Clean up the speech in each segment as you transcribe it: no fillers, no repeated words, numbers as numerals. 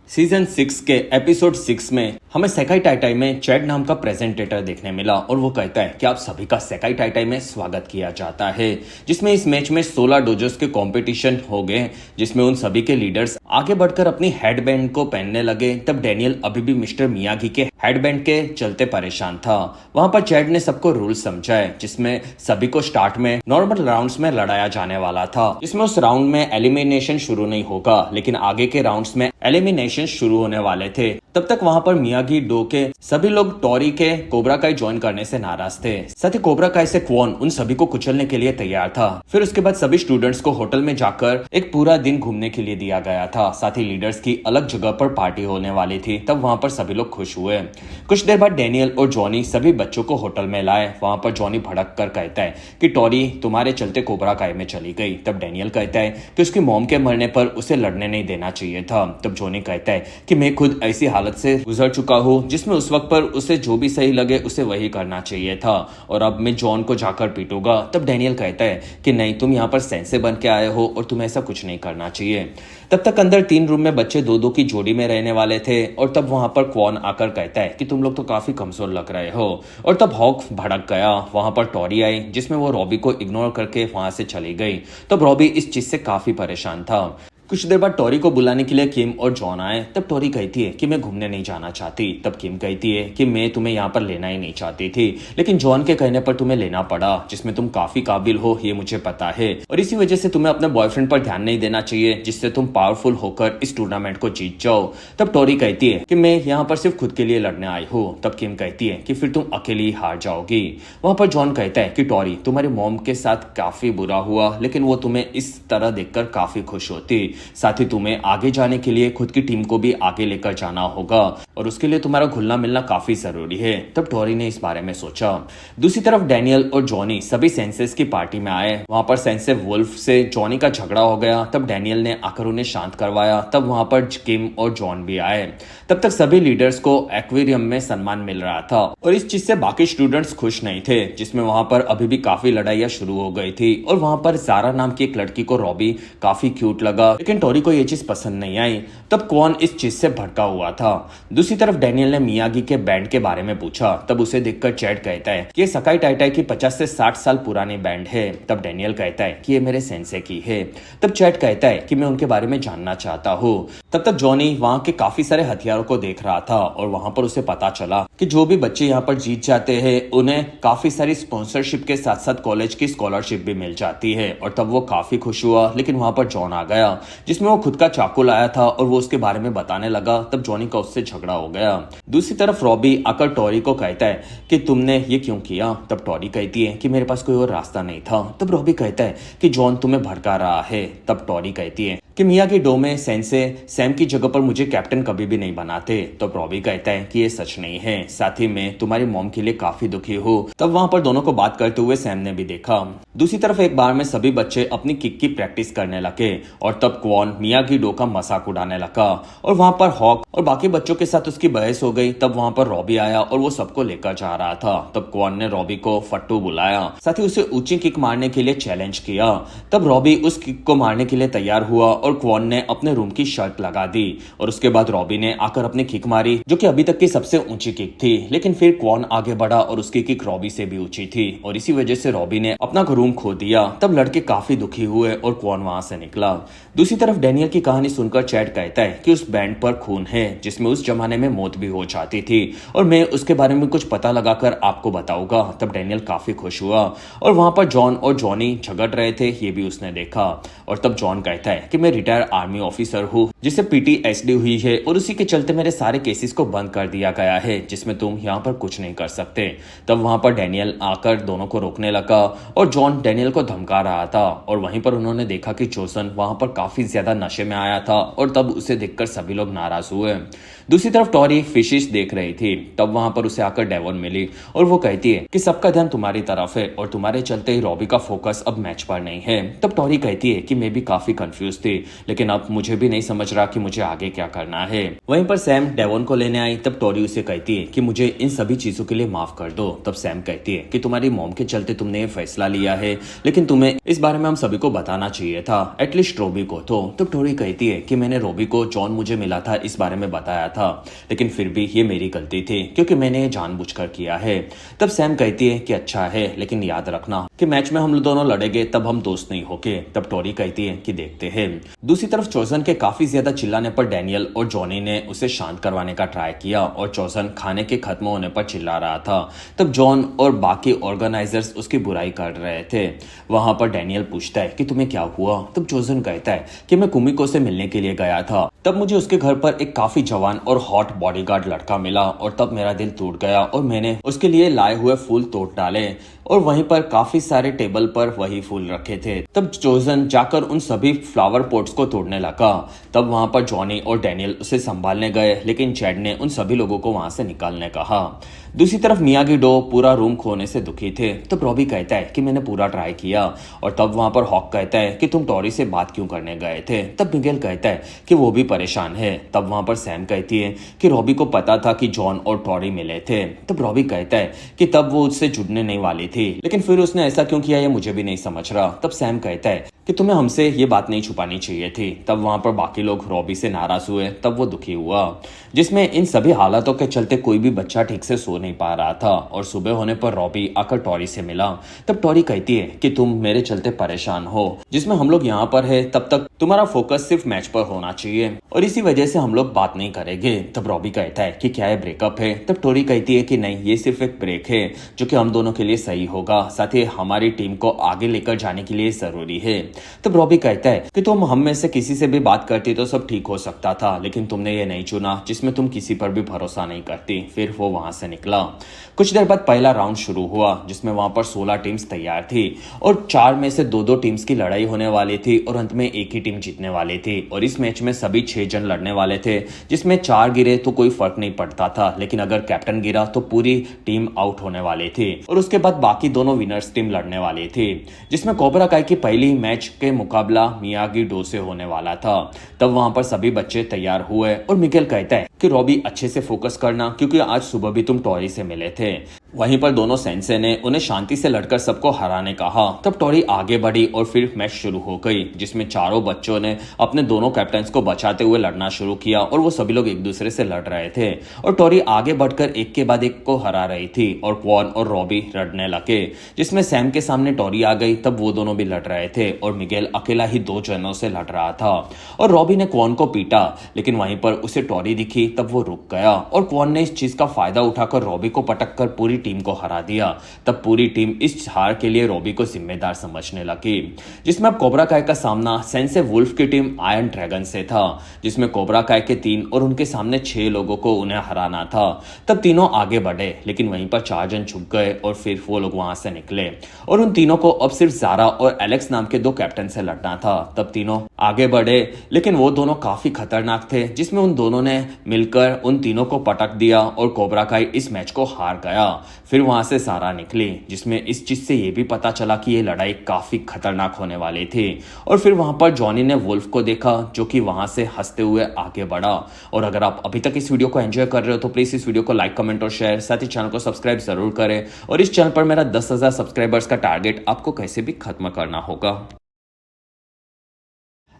Season 6 के episode 6 में हमें सेकाई टाइटाई में चैड नाम का प्रेजेंटेटर देखने मिला और वो कहता है कि आप सभी का सेकाई टाइटाई में स्वागत किया जाता है, जिसमें इस मैच में 16 डोजोस के कंपटीशन हो गए, जिसमें उन सभी के लीडर्स आगे बढ़कर अपनी हेडबैंड को पहनने लगे। तब डैनियल अभी भी मिस्टर मियागी के हेडबैंड के चलते परेशान था। वहां पर चैड ने सबको रूल समझाए, जिसमें सभी को स्टार्ट में नॉर्मल राउंड्स में लड़ाया जाने वाला था, जिसमें उस राउंड में एलिमिनेशन शुरू नहीं होगा, लेकिन आगे के राउंड्स में एलिमिनेशन शुरू होने वाले थे। तब तक वहां पर मियागी डो के सभी लोग टोरी के कोबरा काई ज्वाइन करने से नाराज थे। साथ ही कोबरा काई से क्वॉन उन सभी को कुचलने के लिए तैयार था। फिर उसके बाद सभी स्टूडेंट्स को होटल में जाकर एक पूरा दिन घूमने के लिए दिया गया था। साथ ही लीडर्स की अलग जगह पर पार्टी होने वाली थी। तब वहां पर सभी लोग खुश हुए। कुछ देर बाद डैनियल और जॉनी सभी बच्चों को होटल में लाए। वहां पर जॉनी भड़क कर कहता है कि टोरी तुम्हारे चलते कोबरा काई में चली गई। तब डैनियल कहता है कि उसकी मॉम के मरने पर उसे लड़ने नहीं देना चाहिए था। तब जॉनी कहता है कि मैं खुद ऐसी हालत से गुजर चुका हूँ जिसमें उस वक्त पर उसे जो भी सही लगे उसे वही करना चाहिए था, और अब मैं जॉन को जाकर पीटूंगा। तब डैनियल कहता है कि नहीं, तुम यहाँ पर सेंसे बन के आए हो और तुम्हें ऐसा कुछ नहीं करना चाहिए। तब तक अंदर 3 रूम में बच्चे 2-2 की जोड़ी में रहने वाले थे, और तब वहां पर क्वॉन आकर कहता है कि तुम लोग तो काफी कमजोर लग रहे हो। और तब हॉक भड़क गया। वहां पर टोरी आई, जिसमें वो रॉबी को इग्नोर करके वहां से चली गई। तब रॉबी इस चीज से काफी परेशान था। कुछ देर बाद टोरी को बुलाने के लिए किम और जॉन आए। तब टोरी कहती है कि मैं घूमने नहीं जाना चाहती। तब किम कहती है कि मैं तुम्हें यहाँ पर लेना ही नहीं चाहती थी, लेकिन जॉन के कहने पर तुम्हें लेना पड़ा, जिसमें तुम काफी काबिल हो ये मुझे पता है, और इसी वजह से तुम्हें अपने बॉयफ्रेंड पर ध्यान नहीं देना चाहिए, जिससे तुम पावरफुल होकर इस टूर्नामेंट को जीत जाओ। तब टोरी कहती है कि मैं यहाँ पर सिर्फ खुद के लिए लड़ने आई हूँ। तब किम कहती है कि फिर तुम अकेली ही हार जाओगी। वहां पर जॉन कहता है कि टोरी तुम्हारी मॉम के साथ काफी बुरा हुआ, लेकिन वो तुम्हें इस तरह देखकर काफी खुश होती। साथ ही तुम्हें आगे जाने के लिए खुद की टीम को भी आगे लेकर जाना होगा, और उसके लिए तुम्हारा घुलना मिलना काफी जरूरी है। तब टोरी ने इस बारे में सोचा। दूसरी तरफ डैनियल और जॉनी सभी सेंसेस की पार्टी में आए। वहां पर सेंसे वुल्फ से जॉनी का झगड़ा हो गया। तब डैनियल ने आकर उन्हें शांत करवाया। तब वहां पर किम और जॉन भी आए। तब तक सभी लीडर्स को एक्वेरियम में सम्मान मिल रहा था, और इस चीज से बाकी स्टूडेंट्स खुश नहीं थे, जिसमें वहां पर अभी भी काफी लड़ाइयां शुरू हो गई थी। और वहां पर जारा नाम की एक लड़की को रॉबी काफी क्यूट लगा, लेकिन टोरी को ये चीज पसंद नहीं आई। तब क्वॉन इस चीज से भड़का हुआ था। दूसरी तरफ डैनियल ने मियागी के बैंड के बारे में पूछा। तब उसे देखकर चैड कहता है कि सकाई टाइटाई की 50 से 60 साल पुरानी बैंड है। तब डैनियल कहता है कि ये मेरे सेंसे की है। तब चैड कहता है कि मैं उनके बारे में जानना चाहता हूँ। तब तक जॉनी वहां के काफी सारे हथियारों को देख रहा था, और वहां पर उसे पता चला कि जो भी बच्चे यहाँ पर जीत जाते हैं उन्हें काफी सारी स्पॉन्सरशिप के साथ साथ कॉलेज की स्कॉलरशिप भी मिल जाती है। और तब वो काफी खुश हुआ, लेकिन वहां पर जॉन आ गया, जिसमें वो खुद का चाकू लाया था और वो उसके बारे में बताने लगा। तब जॉनी का उससे झगड़ा हो गया। दूसरी तरफ रॉबी आकर टोरी को कहता है कि तुमने ये क्यों किया। तब टोरी कहती है कि मेरे पास कोई और रास्ता नहीं था। तब रॉबी कहता है कि जॉन तुम्हें भड़का रहा है। तब टोरी कहती है कि मियागी डो में सेंसे सैम की जगह पर मुझे कैप्टन कभी भी नहीं बनाते। तो रॉबी कहता है कि ये सच नहीं है, साथ ही मैं तुम्हारी मॉम के लिए काफी दुखी हूँ। तब वहां पर दोनों को बात करते हुए सैम ने भी देखा। दूसरी तरफ एक बार में सभी बच्चे अपनी किक की प्रैक्टिस करने लगे, और तब क्वॉन मियागी डो का मजाक उड़ाने लगा, और वहां पर हॉक और बाकी बच्चों के साथ उसकी बहस हो गई। तब वहां पर रॉबी आया और वो सबको लेकर जा रहा था। तब क्वॉन ने रॉबी को फट्टू बुलाया, साथ ही उसे ऊंची किक मारने के लिए चैलेंज किया। तब रॉबी उस किक को मारने के लिए तैयार हुआ, और क्वॉन ने अपने रूम की शर्ट लगा दी, और उसके बाद रॉबी ने आकर अपनी किक मारी, जो कि अभी तक की सबसे ऊंची किक थी। लेकिन फिर क्वॉन आगे बढ़ा और उसकी किक रॉबी से भी ऊंची थी, और इसी वजह से रॉबी ने अपना रूम खो दिया। तब लड़के काफी दुखी हुए और क्वॉन वहां से निकला। दूसरी तरफ डैनियल की कहानी सुनकर चैड कहता है कि उस बैंड पर खून है, जिसमें उस जमाने में मौत भी हो जाती थी, और मैं उसके बारे में कुछ पता लगाकर आपको बताऊंगा। तब डैनियल काफी खुश हुआ, और वहां पर जॉन और जॉनी झगड़ रहे थे, ये भी उसने देखा। और तब जॉन कहता है कि मैं रिटायर आर्मी ऑफिसर हूँ, जिससे PTSD हुई है, और उसी के चलते मेरे सारे केसेस को बंद कर दिया गया है, जिसमें तुम यहाँ पर कुछ नहीं कर सकते। तब वहां पर डैनियल आकर दोनों को रोकने लगा, और जॉन डैनियल को धमका रहा था, और वहीं पर उन्होंने देखा कि जोसन वहां पर काफी ज्यादा नशे में आया था, और तब उसे देखकर सभी लोग नाराज हुए। दूसरी तरफ टोरी फिशिश देख रही थी। तब वहां पर उसे आकर डेवन मिली, और वो कहती है कि सबका ध्यान तुम्हारी तरफ है, और तुम्हारे चलते ही रॉबी का फोकस अब मैच पर नहीं है। तब टोरी कहती है कि मैं भी काफी कंफ्यूज थी, लेकिन अब मुझे भी नहीं समझ रहा कि मुझे आगे क्या करना है। वहीं पर सैम डेवॉन को लेने आई, तब टोरी उसे कहती है कि मुझे इन सभी चीजों के लिए माफ कर दो। तब सैम कहती है कि तुम्हारी मॉम के चलते तुमने ये फैसला लिया है, लेकिन तुम्हें इस बारे में हम सभी को बताना चाहिए था, एटलीस्ट रोबी को तो। तब टोरी कहती है कि मैंने रोबी को जॉन मुझे मिला था इस बारे में बताया था, लेकिन फिर भी ये मेरी गलती थी क्योंकि मैंने ये जानबूझकर किया है। तब सैम कहती है कि अच्छा है, लेकिन याद रखना कि मैच में हम लोग दोनों लड़ेंगे तब हम दोस्त नहीं होके। तब टोरी कहती है कि देखते हैं। दूसरी तरफ चोजन के काफी ज्यादा चिल्लाने पर डैनियल और जॉनी ने उसे शांत करवाने का ट्राई किया और चोजन खाने के खत्म होने पर चिल्ला रहा था। तब जॉन और बाकी ऑर्गेनाइजर्स उसकी बुराई कर रहे थे। वहां पर डैनियल पूछता है कि तुम्हें क्या हुआ। तब चोजन कहता है कि मैं कुमिको से मिलने के लिए गया था, तब मुझे उसके घर पर एक काफी जवान और हॉट बॉडीगार्ड लड़का मिला और तब मेरा दिल टूट गया और मैंने उसके लिए लाए हुए फूल तोड़ डाले और वहीं पर काफी सारे टेबल पर वही फूल रखे थे। तब चोजन जाकर उन सभी फ्लावर पोट्स को तोड़ने लगा। तब वहां पर जॉनी और डैनियल उसे संभालने गए, लेकिन चैड ने उन सभी लोगों को वहां से निकालने कहा। दूसरी तरफ मियागी डो पूरा रूम खोने से दुखी थे। तब रॉबी कहता है कि मैंने पूरा ट्राई किया और तब वहां पर हॉक कहता है कि तुम टोरी से बात क्यों करने गए थे। तब मिगेल कहता है कि वो भी परेशान है। तब वहां पर सैम कहती है कि रॉबी को पता था कि जॉन और टोरी मिले थे। तब रॉबी कहता है कि तब वो उससे जुड़ने नहीं वाली थी, लेकिन फिर उसने ऐसा क्यों किया ये मुझे भी नहीं समझ रहा। तब सैम कहता है कि तुम्हें हमसे ये बात नहीं छुपानी चाहिए थी। तब वहां पर बाकी लोग रॉबी से नाराज हुए, तब वो दुखी हुआ, जिसमें इन सभी हालातों के चलते कोई भी बच्चा ठीक से सो नहीं पा रहा था। और सुबह होने पर रॉबी आकर टोरी से मिला। तब टोरी कहती है कि तुम मेरे चलते परेशान हो, जिसमें हम लोग यहाँ पर है तब तक तुम्हारा फोकस सिर्फ मैच पर होना चाहिए और इसी वजह से हम लोग बात नहीं करेंगे। तब रॉबी कहता है कि क्या ये ब्रेकअप है। तब टोरी कहती है कि नहीं, ये सिर्फ एक ब्रेक है जो कि हम दोनों के लिए सही होगा, साथ ही हमारी टीम को आगे लेकर जाने के लिए जरूरी है। तब रॉबी कहता है कि तुम हम में से किसी से भी बात करती तो सब ठीक हो सकता था, लेकिन तुमने ये नहीं चुना जिसमें तुम किसी पर भी भरोसा नहीं करती। फिर वो वहां से निकला। कुछ देर बाद पहला राउंड शुरू हुआ, जिसमें वहां पर 16 टीम्स तैयार थी और 4 में से 2-2 टीम्स की लड़ाई होने वाली थी और अंत में एक ही टीम जीतने वाली थी। और इस मैच में सभी 6 जन लड़ने वाले थे, जिसमें 4 गिरे तो कोई फर्क नहीं पड़ता था, लेकिन अगर कैप्टन गिरा तो पूरी टीम आउट होने वाली थी और उसके बाद बाकी दोनों विनर्स टीम लड़ने वाली थी, जिसमें कोबरा काई की पहली मैच के मुकाबला मियागी डो से होने वाला था। तब वहां पर सभी बच्चे तैयार हुए और मिगेल कहता है कि रॉबी अच्छे से फोकस करना, क्योंकि आज सुबह भी तुम टोरी से मिले थे। वहीं पर दोनों सेंसे ने उन्हें शांति से लड़कर सबको हराने कहा। तब टोरी आगे बढ़ी और फिर मैच शुरू हो गई, जिसमें चारों बच्चों ने अपने दोनों कैप्टन्स को बचाते हुए लड़ना शुरू किया और वो सभी लोग एक दूसरे से लड़ रहे थे और टोरी आगे बढ़कर एक के बाद एक को हरा रही थी और क्वान और रॉबी लड़ने लगे, जिसमें सैम के सामने टोरी आ गई। तब वो दोनों भी लड़ रहे थे और मिगेल अकेला ही 2 जनों से लड़ रहा था और रॉबी ने क्वान को पीटा, लेकिन वहीं पर उसे टोरी दिखी। तब वो रुक गया और क्वान ने इस चीज का फायदा उठाकर रॉबी को पटक कर पूरी टीम को हरा दिया। तब पूरी टीम इस हार के लिए रॉबी को जिम्मेदार समझने लगी, जिसमें अब कोबरा काय का सामना सेंसे वुल्फ की टीम आयरन ड्रैगन से था, जिसमें कोबरा काय के 3 और उनके सामने 6 लोगों को उन्हें हराना था। तब तीनों आगे बढ़े, लेकिन वहीं पर 4 जन छुप गए और फिर वो लोग वहां से निकले और उन तीनों को अब सिर्फ जारा और एलेक्स नाम के 2 कैप्टन से लड़ना था। तब तीनों आगे बढ़े, लेकिन वो दोनों काफी खतरनाक थे, जिसमें उन दोनों ने मिलकर उन तीनों को पटक दिया और कोबरा काई इस मैच को हार गया। फिर वहां से सारा निकली, जिसमें इस चीज से ये भी पता चला कि ये लड़ाई काफी खतरनाक होने वाली थी। और फिर वहां पर जॉनी ने वुल्फ को देखा, जो कि वहां से हंसते हुए आगे बढ़ा। और अगर आप अभी तक इस वीडियो को एंजॉय कर रहे हो तो प्लीज इस वीडियो को लाइक, कमेंट और शेयर, साथ ही चैनल को सब्सक्राइब जरूर करें। और इस चैनल पर मेरा 10,000 सब्सक्राइबर्स का टारगेट आपको कैसे भी खत्म करना होगा।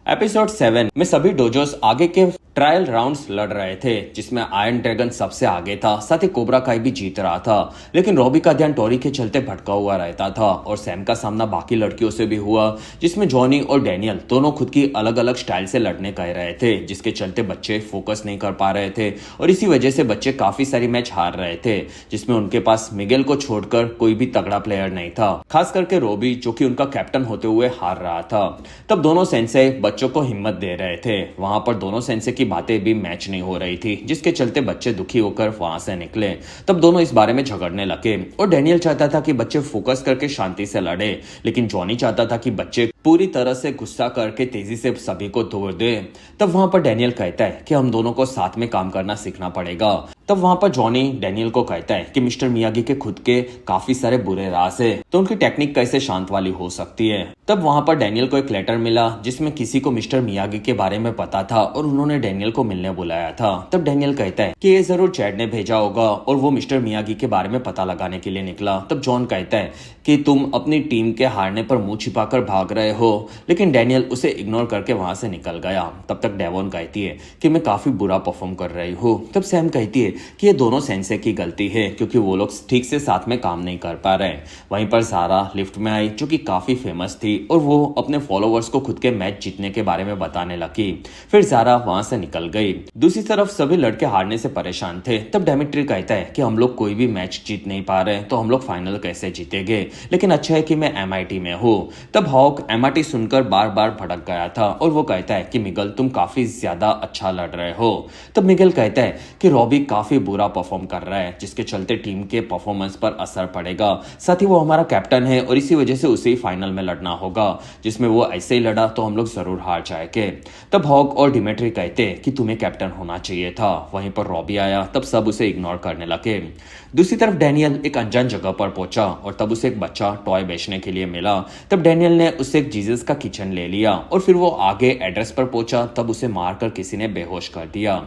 एपिसोड 7 में सभी डोजोस आगे के ट्रायल राउंड्स लड़ रहे थे, जिसमें आयरन ड्रैगन सबसे आगे था, साथ ही कोबरा काई भी जीत रहा था, लेकिन रॉबी का ध्यान टोरी के चलते भटका हुआ रहता था। और सैम का सामना बाकी लड़कियों से भी हुआ, जिसमें जॉनी और डैनियल दोनों खुद की अलग अलग स्टाइल से लड़ने कह रहे थे, जिसके चलते बच्चे फोकस नहीं कर पा रहे थे और इसी वजह से बच्चे काफी सारी मैच हार रहे थे, जिसमें उनके पास मिगेल को छोड़कर कोई भी तगड़ा प्लेयर नहीं था, खास करके रॉबी, जो कि उनका कैप्टन होते हुए हार रहा था। तब दोनों सेंसे बच्चों को हिम्मत दे रहे थे। वहां पर दोनों सेंसे की बातें भी मैच नहीं हो रही थी, जिसके चलते बच्चे दुखी होकर वहां से निकले। तब दोनों इस बारे में झगड़ने लगे और डैनियल चाहता था कि बच्चे फोकस करके शांति से लड़े, लेकिन जॉनी चाहता था कि बच्चे पूरी तरह से गुस्सा करके तेजी से सभी को तोड़ दे। तब वहां पर डैनियल कहता है कि हम दोनों को साथ में काम करना सीखना पड़ेगा, तब वहां पर जॉनी डैनियल को कहता है कि मिस्टर मियागी के खुद के काफी सारे बुरे राज है, तो उनकी टेक्निक कैसे शांत वाली हो सकती है। तब वहां पर डैनियल को एक लेटर मिला जिसमें किसी को मिस्टर मियागी के बारे में पता था और उन्होंने डैनियल को मिलने बुलाया था। तब डैनियल कहता है कि ये जरूर चैड ने भेजा होगा और वो मिस्टर मियागी के बारे में पता लगाने के लिए निकला। तब जॉन कहता है कि तुम अपनी टीम के हारने पर मुंह छिपाकर भाग रहे हो, लेकिन डैनियल उसे इग्नोर करके वहां से निकल गया। तब तक डेवॉन कहती है कि मैं काफी बुरा परफॉर्म कर रही हूँ। तब सैम कहती है कि ये दोनों सेंसे की गलती है क्योंकि वो लोग ठीक से साथ में काम नहीं कर पा रहे। वहीं पर सारा लिफ्ट में आई जो कि काफी फेमस थी और वो अपने फॉलोवर्स को खुद के मैच जीतने के बारे में बताने लगी। फिर सारा वहां से निकल गई। दूसरी तरफ सभी लड़के हारने से परेशान थे। तब डेमिट्री कहता है कि हम लोग कोई भी मैच जीत नहीं पा रहे तो हम लोग फाइनल कैसे जीतेंगे, लेकिन अच्छा है कि मैं MIT में हूँ। तब हॉक MIT सुनकर बार बार भड़क गया था और वो कहता है कि मिगल तुम काफी ज्यादा अच्छा लड़ रहे हो। तब मिगल कहता है कि रॉबी काफी बुरा परफॉर्म कर रहा है जिसके चलते टीम के परफॉर्मेंस पर असर पड़ेगा। साथ ही वो हमारा कैप्टन है और इसी वजह से उसे ही फाइनल में लड़ना होगा, जिसमें वो ऐसे ही लड़ा तो हम लोग जरूर हार जाएंगे। तब हॉक और डिमेट्री कहते कि तुम्हें कैप्टन होना चाहिए था। वहीं पर रॉबी आया, तब सब उसे इग्नोर करने लगे। दूसरी तरफ डैनियल एक अनजान जगह पर पहुंचा और तब उसे एक बच्चा टॉय बेचने के लिए मिला। तब डैनियल ने उससे एक जीसस का किचन ले लिया और फिर वो आगे एड्रेस पर पहुंचा। तब उसे मारकर किसी ने बेहोश कर दिया।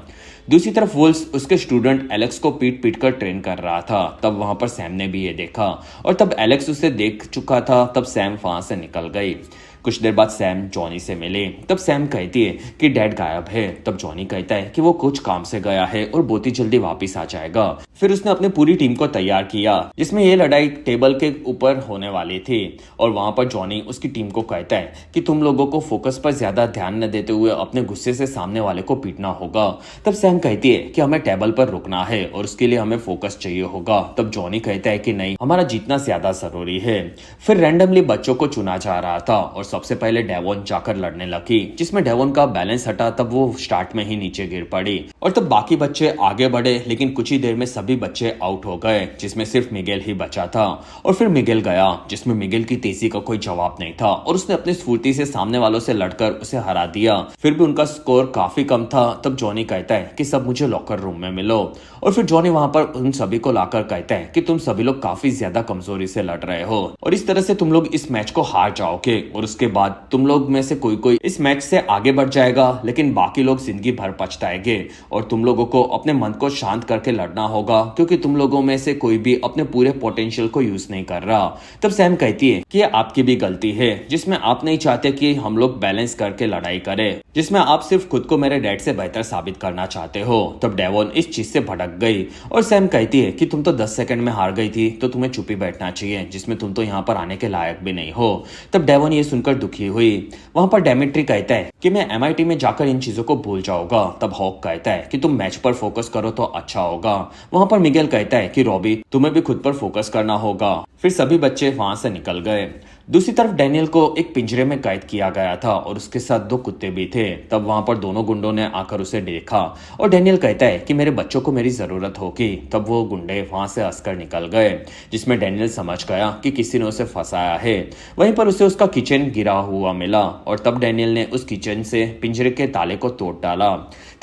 दूसरी तरफ वुल्स उसके स्टूडेंट एलेक्स को पीट पीट कर ट्रेन कर रहा था। तब वहां पर सैम ने भी ये देखा और तब एलेक्स उसे देख चुका था। तब सैम वहां से निकल गई। कुछ देर बाद सैम जॉनी से मिले। तब सैम कहती है कि डैड गायब है। तब जॉनी कहता है कि वो कुछ काम से गया है और बहुत ही जल्दी वापस आ जाएगा। फिर उसने अपनी पूरी टीम को तैयार किया जिसमें ये लड़ाई टेबल के ऊपर होने वाली थी और वहां पर जॉनी उसकी टीम को कहता है कि तुम लोगों को फोकस पर ज्यादा ध्यान न देते हुए अपने गुस्से से सामने वाले को पीटना होगा। तब सैम कहती है कि हमें टेबल पर रुकना है और उसके लिए हमें फोकस चाहिए होगा। तब जॉनी कहता है कि नहीं, हमारा जीतना ज्यादा जरूरी है। फिर रैंडमली बच्चों को चुना जा रहा था और सबसे पहले डेवॉन जाकर लड़ने लगी, जिसमें डेवॉन का बैलेंस हटा। तब वो स्टार्ट में ही नीचे गिर पड़ी और तब बाकी बच्चे आगे बढ़े, लेकिन कुछ ही देर में सभी बच्चे आउट हो गए जिसमें सिर्फ मिगेल ही बचा था। और फिर मिगेल गया जिसमें मिगेल की तेजी का कोई जवाब नहीं था और उसने अपनी स्फूर्ति से सामने वालों से लड़कर उसे हरा दिया। फिर भी उनका स्कोर काफी कम था। तब जॉनी कहता है कि सब मुझे लॉकर रूम में मिलो और फिर जॉनी वहां पर उन सभी को लाकर कहता है कि तुम सभी लोग काफी ज्यादा कमजोरी से लड़ रहे हो और इस तरह से तुम लोग इस मैच को हार जाओगे और उसके बाद तुम लोग में से कोई इस मैच से आगे बढ़ जाएगा, लेकिन बाकी लोग जिंदगी भर पछताएंगे और तुम लोगों को अपने मन को शांत करके लड़ना होगा क्योंकि तुम लोगों में से कोई भी अपने पूरे पोटेंशियल को यूज नहीं कर रहा। तब सैम कहती है कि आपकी भी गलती है जिसमें आप नहीं चाहते कि हम लोग बैलेंस करके लड़ाई करें, जिसमें आप सिर्फ खुद को मेरे डैड से बेहतर साबित करना चाहते हो। तब डेवॉन इस चीज से भटक गई और सैम कहती है कि तुम तो 10 सेकंड में हार गई थी तो तुम्हें चुप ही बैठना चाहिए, जिसमें तुम तो यहाँ पर आने के लायक भी नहीं हो। तब डेवॉन ये सुनकर दुखी हुई। वहां पर डेमिट्री कहता है कि मैं MIT में जाकर इन चीजों को भूल जाऊंगा। तब हॉक कहता है कि तुम मैच पर फोकस करो तो अच्छा होगा। वहां पर मिगेल कहता है कि रॉबी तुम्हें भी खुद पर फोकस करना होगा। फिर सभी बच्चे वहां से निकल गए। दूसरी तरफ डैनियल को एक पिंजरे में कैद किया गया था और उसके साथ 2 कुत्ते भी थे। तब वहां पर दोनों गुंडों ने आकर उसे देखा और डैनियल कहता है कि मेरे बच्चों को मेरी जरूरत होगी। तब वो गुंडे वहां से हंसकर निकल गए, जिसमें डैनियल समझ गया कि किसी ने उसे फंसाया है। वहीं पर उसे उसका किचन गिरा हुआ मिला और तब डैनियल ने उस किचन से पिंजरे के ताले को तोड़ डाला।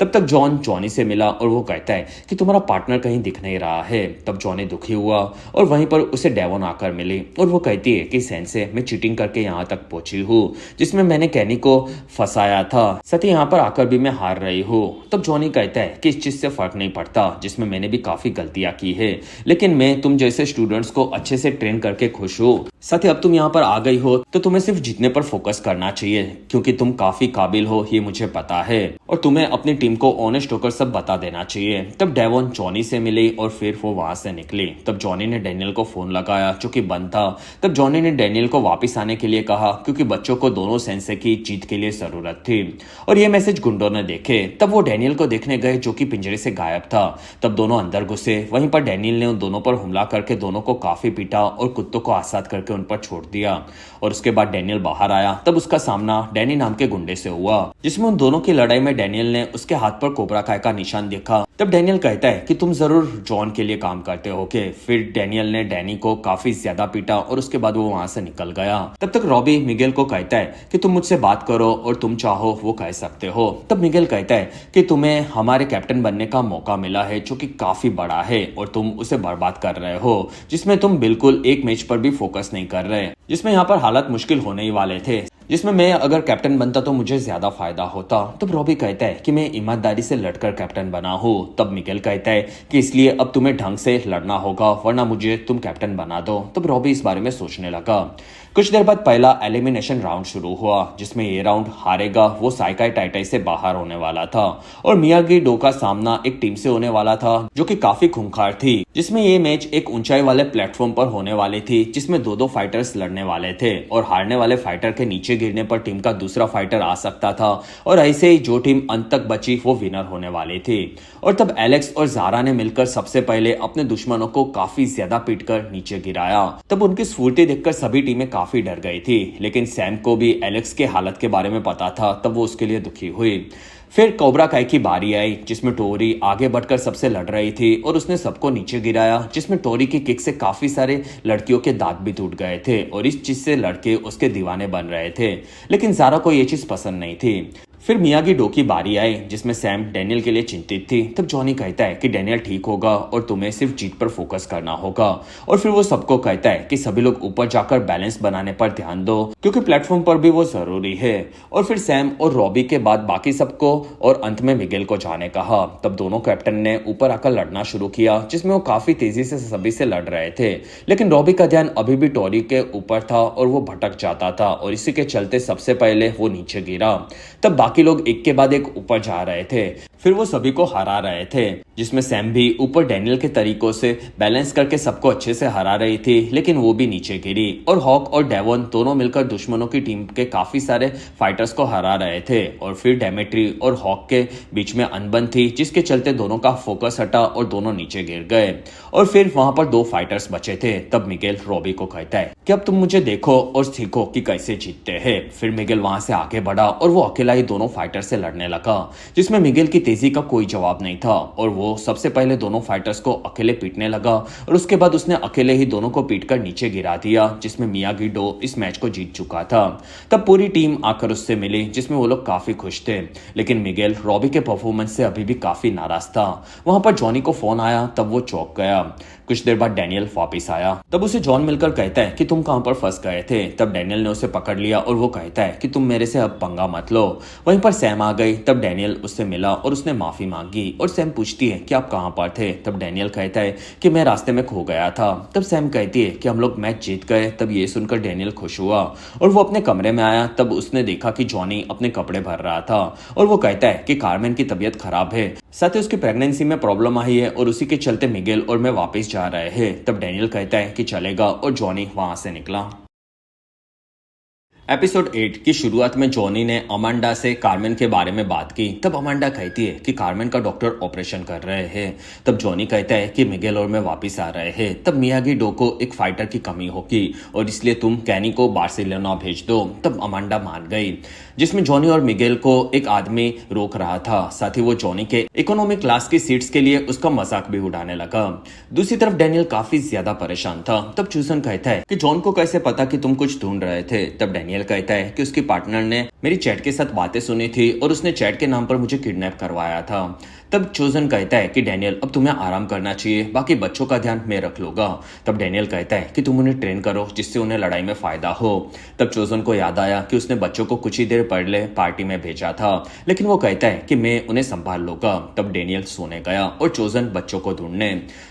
तब तक जॉनी से मिला और वो कहता है कि तुम्हारा पार्टनर कहीं दिख नहीं रहा है। तब जॉनी दुखी हुआ और वहीं पर उसे डेवॉन आकर मिली और वो कहती है कि सेंसे मैं चीटिंग करके यहाँ तक पहुंची हूँ, जिसमें मैंने कैनी को फंसाया था, साथ ही यहाँ पर आकर भी मैं हार रही हूँ। तब जॉनी कहता है कि इस चीज से फर्क नहीं पड़ता, जिसमें मैंने भी काफी गलतियां की है, लेकिन मैं तुम जैसे स्टूडेंट्स को अच्छे से ट्रेन करके खुश हूँ। साथ ही अब तुम यहाँ पर आ गई हो तो तुम्हें सिर्फ जीतने पर फोकस करना चाहिए क्योंकि तुम काफी काबिल हो, ये मुझे पता है, और तुम्हें अपनी टीम को ऑनेस्ट होकर सब बता देना चाहिए। तब डेवॉन जॉनी से मिली और फिर वो वहां से निकली। तब जॉनी ने डैनियल को फोन लगाया जो कि बंद था। तब जॉनी ने डैनियल को वापस आने के लिए कहा क्योंकि बच्चों को दोनों सेंसे की जीत के लिए जरूरत थी और ये मैसेज गुंडों ने देखे। तब वो डैनियल को देखने गए जो कि पिंजरे से गायब था। तब दोनों अंदर घुसे। वहीं पर डैनियल ने उन दोनों पर हमला करके दोनों को काफी पीटा और कुत्तों को आजाद करके उन पर छोड़ दिया और उसके बाद डैनियल बाहर आया। तब उसका सामना डैनी नाम के गुंडे से हुआ, जिसमें उन दोनों की लड़ाई में डैनियल ने उसके हाथ पर कोबरा काय का निशान देखा। तब डैनियल कहता है कि तुम जरूर जॉन के लिए काम करते हो के। फिर डैनियल ने डैनी को काफी ज्यादा पीटा और उसके बाद वो वहां से निकल गया। तब तक रॉबी मिगेल को कहता है कि तुम मुझसे बात करो और तुम चाहो वो कह सकते हो। तब मिगेल कहता है कि तुम्हें हमारे कैप्टन बनने का मौका मिला है जो कि काफी बड़ा है और तुम उसे बर्बाद कर रहे हो, जिसमें तुम बिल्कुल एक मैच पर भी फोकस नहीं कर रहे, जिसमें यहाँ पर हालात मुश्किल होने ही वाले थे, जिसमें मैं अगर कैप्टन बनता तो मुझे ज्यादा फायदा होता। तब रॉबी कहता है कि मैं ईमानदारी से लड़कर कैप्टन बना हूँ। तब मिगेल कहता है कि इसलिए अब तुम्हें ढंग से लड़ना होगा वरना मुझे तुम कैप्टन बना दो। तब रॉबी इस बारे में सोचने लगा। कुछ देर बाद पहला एलिमिनेशन राउंड शुरू हुआ, जिसमें ये राउंड हारेगा वो साइकाई टाइटाई से बाहर होने वाला था और मियागी डो का सामना एक टीम से होने वाला था जो कि काफी खूंखार थी, जिसमें ये मैच एक ऊंचाई वाले प्लेटफॉर्म पर होने वाली थी, जिसमें दो फाइटर्स लड़ने वाले थे और हारने वाले फाइटर के नीचे गिरने पर टीम का दूसरा फाइटर आ सकता था और ऐसे ही जो टीम अंत तक बची वो विनर होने वाली थी। और तब एलेक्स और जारा ने मिलकर सबसे पहले अपने दुश्मनों को काफी ज्यादा पीटकर नीचे गिराया। तब उनकी स्फूर्ति देखकर सभी टीमें काफी डर गई थी, लेकिन सैम को भी एलेक्स के हालत के बारे में पता था, तब वो उसके लिए दुखी हुई। फिर कोबरा काई की बारी आई, जिसमें टोरी आगे बढ़कर सबसे लड़ रही थी और उसने सबको नीचे गिराया, जिसमें टोरी की किक से काफी सारे लड़कियों के दांत भी टूट गए थे और इस चीज से लड़के उसके दीवाने बन रहे थे, लेकिन जारा को ये चीज पसंद नहीं थी। फिर मियागी डो की बारी आई, जिसमें सैम डैनियल के लिए चिंतित थी। तब जॉनी कहता है कि डैनियल ठीक होगा और तुम्हें सिर्फ जीत पर फोकस करना होगा। और फिर वो सबको कहता है कि सभी लोग ऊपर जाकर बैलेंस बनाने पर ध्यान दो क्योंकि प्लेटफॉर्म पर भी वो जरूरी है। और फिर सैम और रॉबी के बाद बाकी सबको और अंत में मिगेल को जाने कहा। तब दोनों कैप्टन ने ऊपर आकर लड़ना शुरू किया, जिसमें वो काफी तेजी से सभी से लड़ रहे थे, लेकिन रॉबी का ध्यान अभी भी टोरी के ऊपर था और वो भटक जाता था और इसी के चलते सबसे पहले वो नीचे गिरा। तब बाकी लोग एक के बाद एक ऊपर जा रहे थे, फिर वो सभी को हरा रहे थे, जिसमें सैम भी ऊपर डैनियल के तरीकों से बैलेंस करके सबको अच्छे से हरा रही थी, लेकिन वो भी नीचे गिरी। और हॉक और डेवॉन दोनों मिलकर दुश्मनों की टीम के काफी सारे फाइटर्स को हरा रहे थे और फिर डेमेट्री और हॉक के बीच में अनबन थी, जिसके चलते दोनों का फोकस हटा और दोनों नीचे गिर गए। और फिर वहां पर दो फाइटर्स बचे थे। तब मिगेल रॉबी को कहता है कि अब तुम मुझे देखो और सीखो कि कैसे जीतते हैं। फिर मिगेल वहां से आगे बढ़ा और वो अकेला ही दोनों फाइटर से लड़ने लगा, जिसमें मिगेल की तेजी का कोई जवाब नहीं था और वो सबसे पहले दोनों फाइटर्स को अकेले पीटने लगा और उसके बाद उसने अकेले ही दोनों को पीटकर नीचे गिरा दिया, जिसमें मियागी डो इस मैच को जीत चुका था। तब पूरी टीम आकर उससे मिली, जिसमें वो लोग काफी खुश थे, लेकिन मिगेल रॉबी के परफॉर्मेंस से अभी भी काफी नाराज था। वहां पर जॉनी को फोन आया, तब वो चौंक गया। कुछ देर बाद डैनियल वापिस आया, तब उसे जॉन मिलकर कहता है कि तुम कहां पर फंस गए थे। तब डैनियल ने उसे पकड़ लिया और वो कहता है कि तुम मेरे से अब पंगा मत लो। वहीं पर सैम आ गई, तब डैनियल उससे मिला और उसने माफी मांगी और सैम पूछती है कि आप कहां पर थे। तब डैनियल कहता है कि मैं रास्ते में खो गया था। तब सैम कहती है कि हम लोग मैच जीत गए। तब ये सुनकर डैनियल खुश हुआ और वो अपने कमरे में आया। तब उसने देखा कि जॉनी अपने कपड़े भर रहा था और वो कहता है कि कार्मेन की तबीयत खराब है, साथ ही उसकी प्रेगनेंसी में प्रॉब्लम आई है और उसी के चलते मिगेल और मैं वापस जा रहे हैं। तब डैनियल कहता है कि चलेगा और जॉनी वहां से निकला। एपिसोड 8 की शुरुआत में जॉनी ने अमांडा से कार्मेन के बारे में बात की। तब अमांडा कहती है कि कार्मेन का डॉक्टर ऑपरेशन कर रहे हैं। तब जॉनी कहता है कि मिगेल और मैं वापस आ रहे हैं। तब मियागी डो को एक फाइटर की कमी होगी और इसलिए तुम कैनी को बार्सिलोना भेज दो। तब अमांडा मान गई, जिसमें जॉनी और मिगेल को एक आदमी रोक रहा था। साथ ही वो जॉनी के इकोनॉमी क्लास की सीट्स के लिए उसका मजाक भी उड़ाने लगा। दूसरी तरफ डैनियल काफी ज्यादा परेशान था। तब चूसन कहता है कि जॉन को कैसे पता कि तुम कुछ ढूंढ रहे थे। तब डैनियल कहता है कि उसकी पार्टनर ने मेरी चैट के साथ बातें सुनी थी और उसने चैट के नाम पर मुझे किडनैप करवाया था। तब चोजन कहता है कि डैनियल अब तुम्हें आराम करना चाहिए, बाकी बच्चों का ध्यान मैं रख लूंगा। तब डैनियल कहता है कि तुम उन्हें ट्रेन करो जिससे उन्हें लड़ाई में फायदा हो। तब चोजन को याद आया कि उसने बच्चों को कुछ ही देर पहले पार्टी में भेजा था, लेकिन वो कहता है कि मैं उन्हें संभाल लूंगा। तब डैनियल सोने गया और चोजन बच्चों को ढूंढने।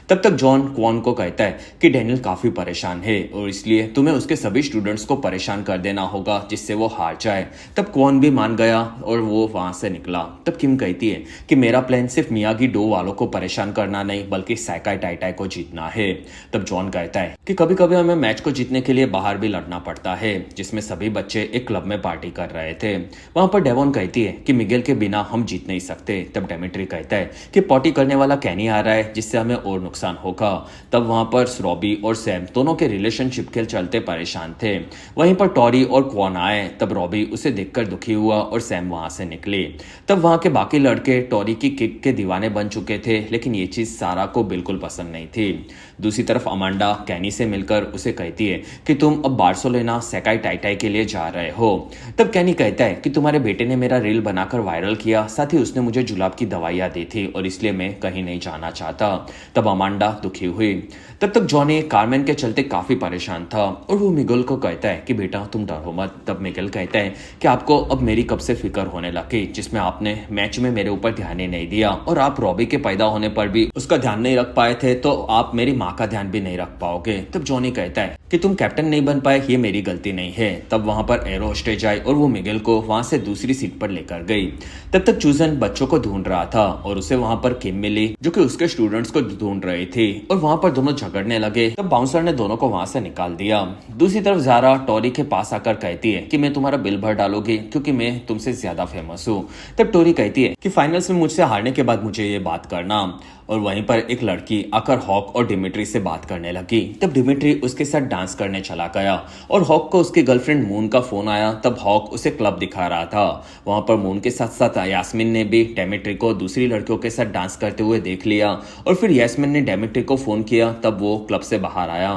तब तक जॉन क्वॉन को कहता है कि डैनियल काफी परेशान है और इसलिए तुम्हें उसके सभी स्टूडेंट्स को परेशान कर देना होगा जिससे वो हार जाए। तब क्वॉन भी मान गया और वो वहां से निकला। तब किम कहती है कि मेरा प्लान सिर्फ मियागी डो वालों को परेशान करना नहीं बल्कि सैकाई टाइटाई को जीतना है। तब जॉन कहता है कि कभी कभी हमें मैच को जीतने के लिए बाहर भी लड़ना पड़ता है, जिसमें सभी बच्चे एक क्लब में पार्टी कर रहे थे। वहां पर डेवॉन कहती है कि मिगेल के बिना हम जीत नहीं सकते। तब डेमेट्री कहता है कि पॉटी करने वाला कैनी आ रहा है जिससे हमें और नुकसान होगा। तब वहां पर रॉबी और सैम दोनों के रिलेशनशिप के चलते परेशान थे। वहीं पर टॉरी और क्वॉन आए। तब रॉबी उसे देखकर दुखी हुआ और सैम वहां से निकले। तब वहां के बाकी लड़के टॉरी की किक किक के दीवाने बन चुके थे, लेकिन ये चीज सारा को बिल्कुल पसंद नहीं थी। दूसरी तरफ अमांडा कैनी से मिलकर उसे कहती है कि तुम अब बार्सिलोना सेकाई टाइटाई के लिए जा रहे हो। तब कैनी कहता है कि तुम्हारे बेटे ने मेरा रील बनाकर वायरल किया, साथ ही उसने मुझे जुलाब की दवाइयां दी थी और इसलिए मैं कहीं नहीं जाना चाहता। तब अमांडा दुखी हुई। तब तक जॉनी कार्मेन के चलते काफी परेशान था और वो मिगेल को कहता है कि बेटा तुम डरो मत। तब मिगेल कहता है कि आपको अब मेरी कब से फिक्र होने लगी, जिसमें आपने मैच में मेरे ऊपर ध्यान ही नहीं दिया और आप रॉबी के पैदा होने पर भी उसका ध्यान नहीं रख पाए थे, तो आप मेरी माँ का ध्यान भी नहीं रख पाओगे। तब जॉनी कहता है कि तुम कैप्टन नहीं बन पाए, ये मेरी गलती नहीं है। तब वहां पर एरो होस्टेज आई और वो मिगेल को वहां से दूसरी सीट पर लेकर गई। तब तक चूजन बच्चों को ढूंढ रहा था और उसे वहां पर किम मिली जो कि उसके स्टूडेंट्स को ढूंढ रही थी और वहां पर दोनों झगड़ने लगे। तब बाउंसर ने दोनों को वहां से निकाल दिया। दूसरी तरफ जारा टोरी के पास आकर कहती है कि मैं तुम्हारा बिल भर डालूंगी क्योंकि मैं तुमसे ज्यादा फेमस हूँ। तब टोरी कहती है कि फाइनल्स में मुझसे हारने के बाद मुझे ये बात करना। और वहीं पर एक लड़की आकर हॉक और डिमिट्री से बात करने लगी। तब डिमिट्री उसके साथ डांस करने चला गया और हॉक को उसकी गर्लफ्रेंड मून का फोन आया। तब हॉक उसे क्लब दिखा रहा था। वहां पर मून के साथ साथ यास्मीन ने भी डिमिट्री को दूसरी लड़कियों के साथ डांस करते हुए देख लिया और फिर यास्मीन ने डिमिट्री को फोन किया। तब वो क्लब से बाहर आया।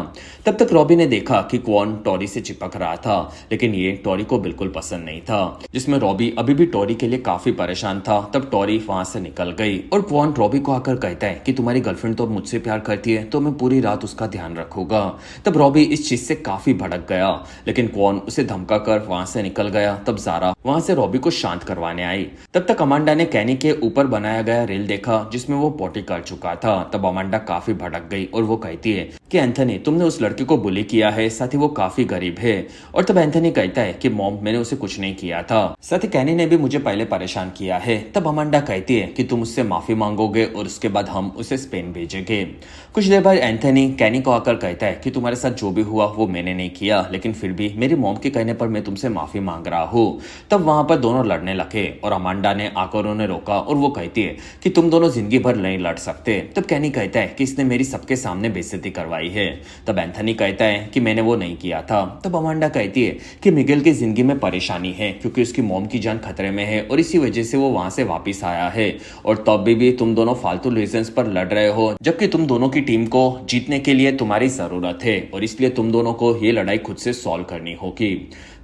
तब तक रॉबी ने देखा कि क्वान टोरी से चिपक रहा था, लेकिन ये टोरी को बिल्कुल पसंद नहीं था, जिसमें रॉबी अभी भी टोरी के लिए काफी परेशान था। तब टोरी वहां से निकल गई और क्वान रॉबी को आकर कहता है कि तुम्हारी गर्लफ्रेंड तो मुझसे प्यार करती है, तो मैं पूरी रात उसका ध्यान रखूंगा। तब रॉबी इस चीज से काफी भड़क गया, लेकिन क्वान उसे धमका कर वहां से निकल गया। तब जारा वहां से रॉबी को शांत करवाने आई। तब तक अमांडा ने कैनी के ऊपर बनाया गया रील देखा जिसमें वो पोटी कर चुका था। तब अमांडा काफी भड़क गई और वो कहती है कि एंथनी तुमने उस लड़की को बुली किया है, साथ ही वो काफी गरीब है। और तब एंथनी कहता है कि मॉम मैंने उसे कुछ नहीं किया था, साथ ही कैनी ने भी मुझे पहले परेशान किया है। तब अमांडा कहती है कि तुम उससे माफी मांगोगे और उसके बाद हम उसे स्पेन भेजेंगे। कुछ देर बाद एंथनी कैनी को आकर कहता है कि तुम्हारे साथ जो भी हुआ वो मैंने नहीं किया, लेकिन फिर भी मेरी मॉम के कहने पर मैं तुमसे माफी मांग रहा हूँ। तब वहां पर दोनों लड़ने लगे और अमांडा ने आकर उन्हें रोका और वो कहती है कि तुम दोनों जिंदगी भर नहीं लड़ सकते। तब कैनी कहता है कि इसने मेरी सबके सामने बेइज्जती करवाई है। तब एंथनी कहता है कि मैंने वो नहीं किया था। तब अमांडा कहती है कि मिगेल की जिंदगी में परेशानी है क्योंकि उसकी मॉम की जान खतरे में है और इसी वजह से वो वहां से वापिस आया है, और तब भी तुम दोनों फालतू रीजंस पर लड़ रहे हो, जबकि तुम दोनों की टीम को जीतने के लिए तुम्हारी जरूरत है और इसलिए तुम दोनों को ये लड़ाई खुद से सॉल्व करनी होगी।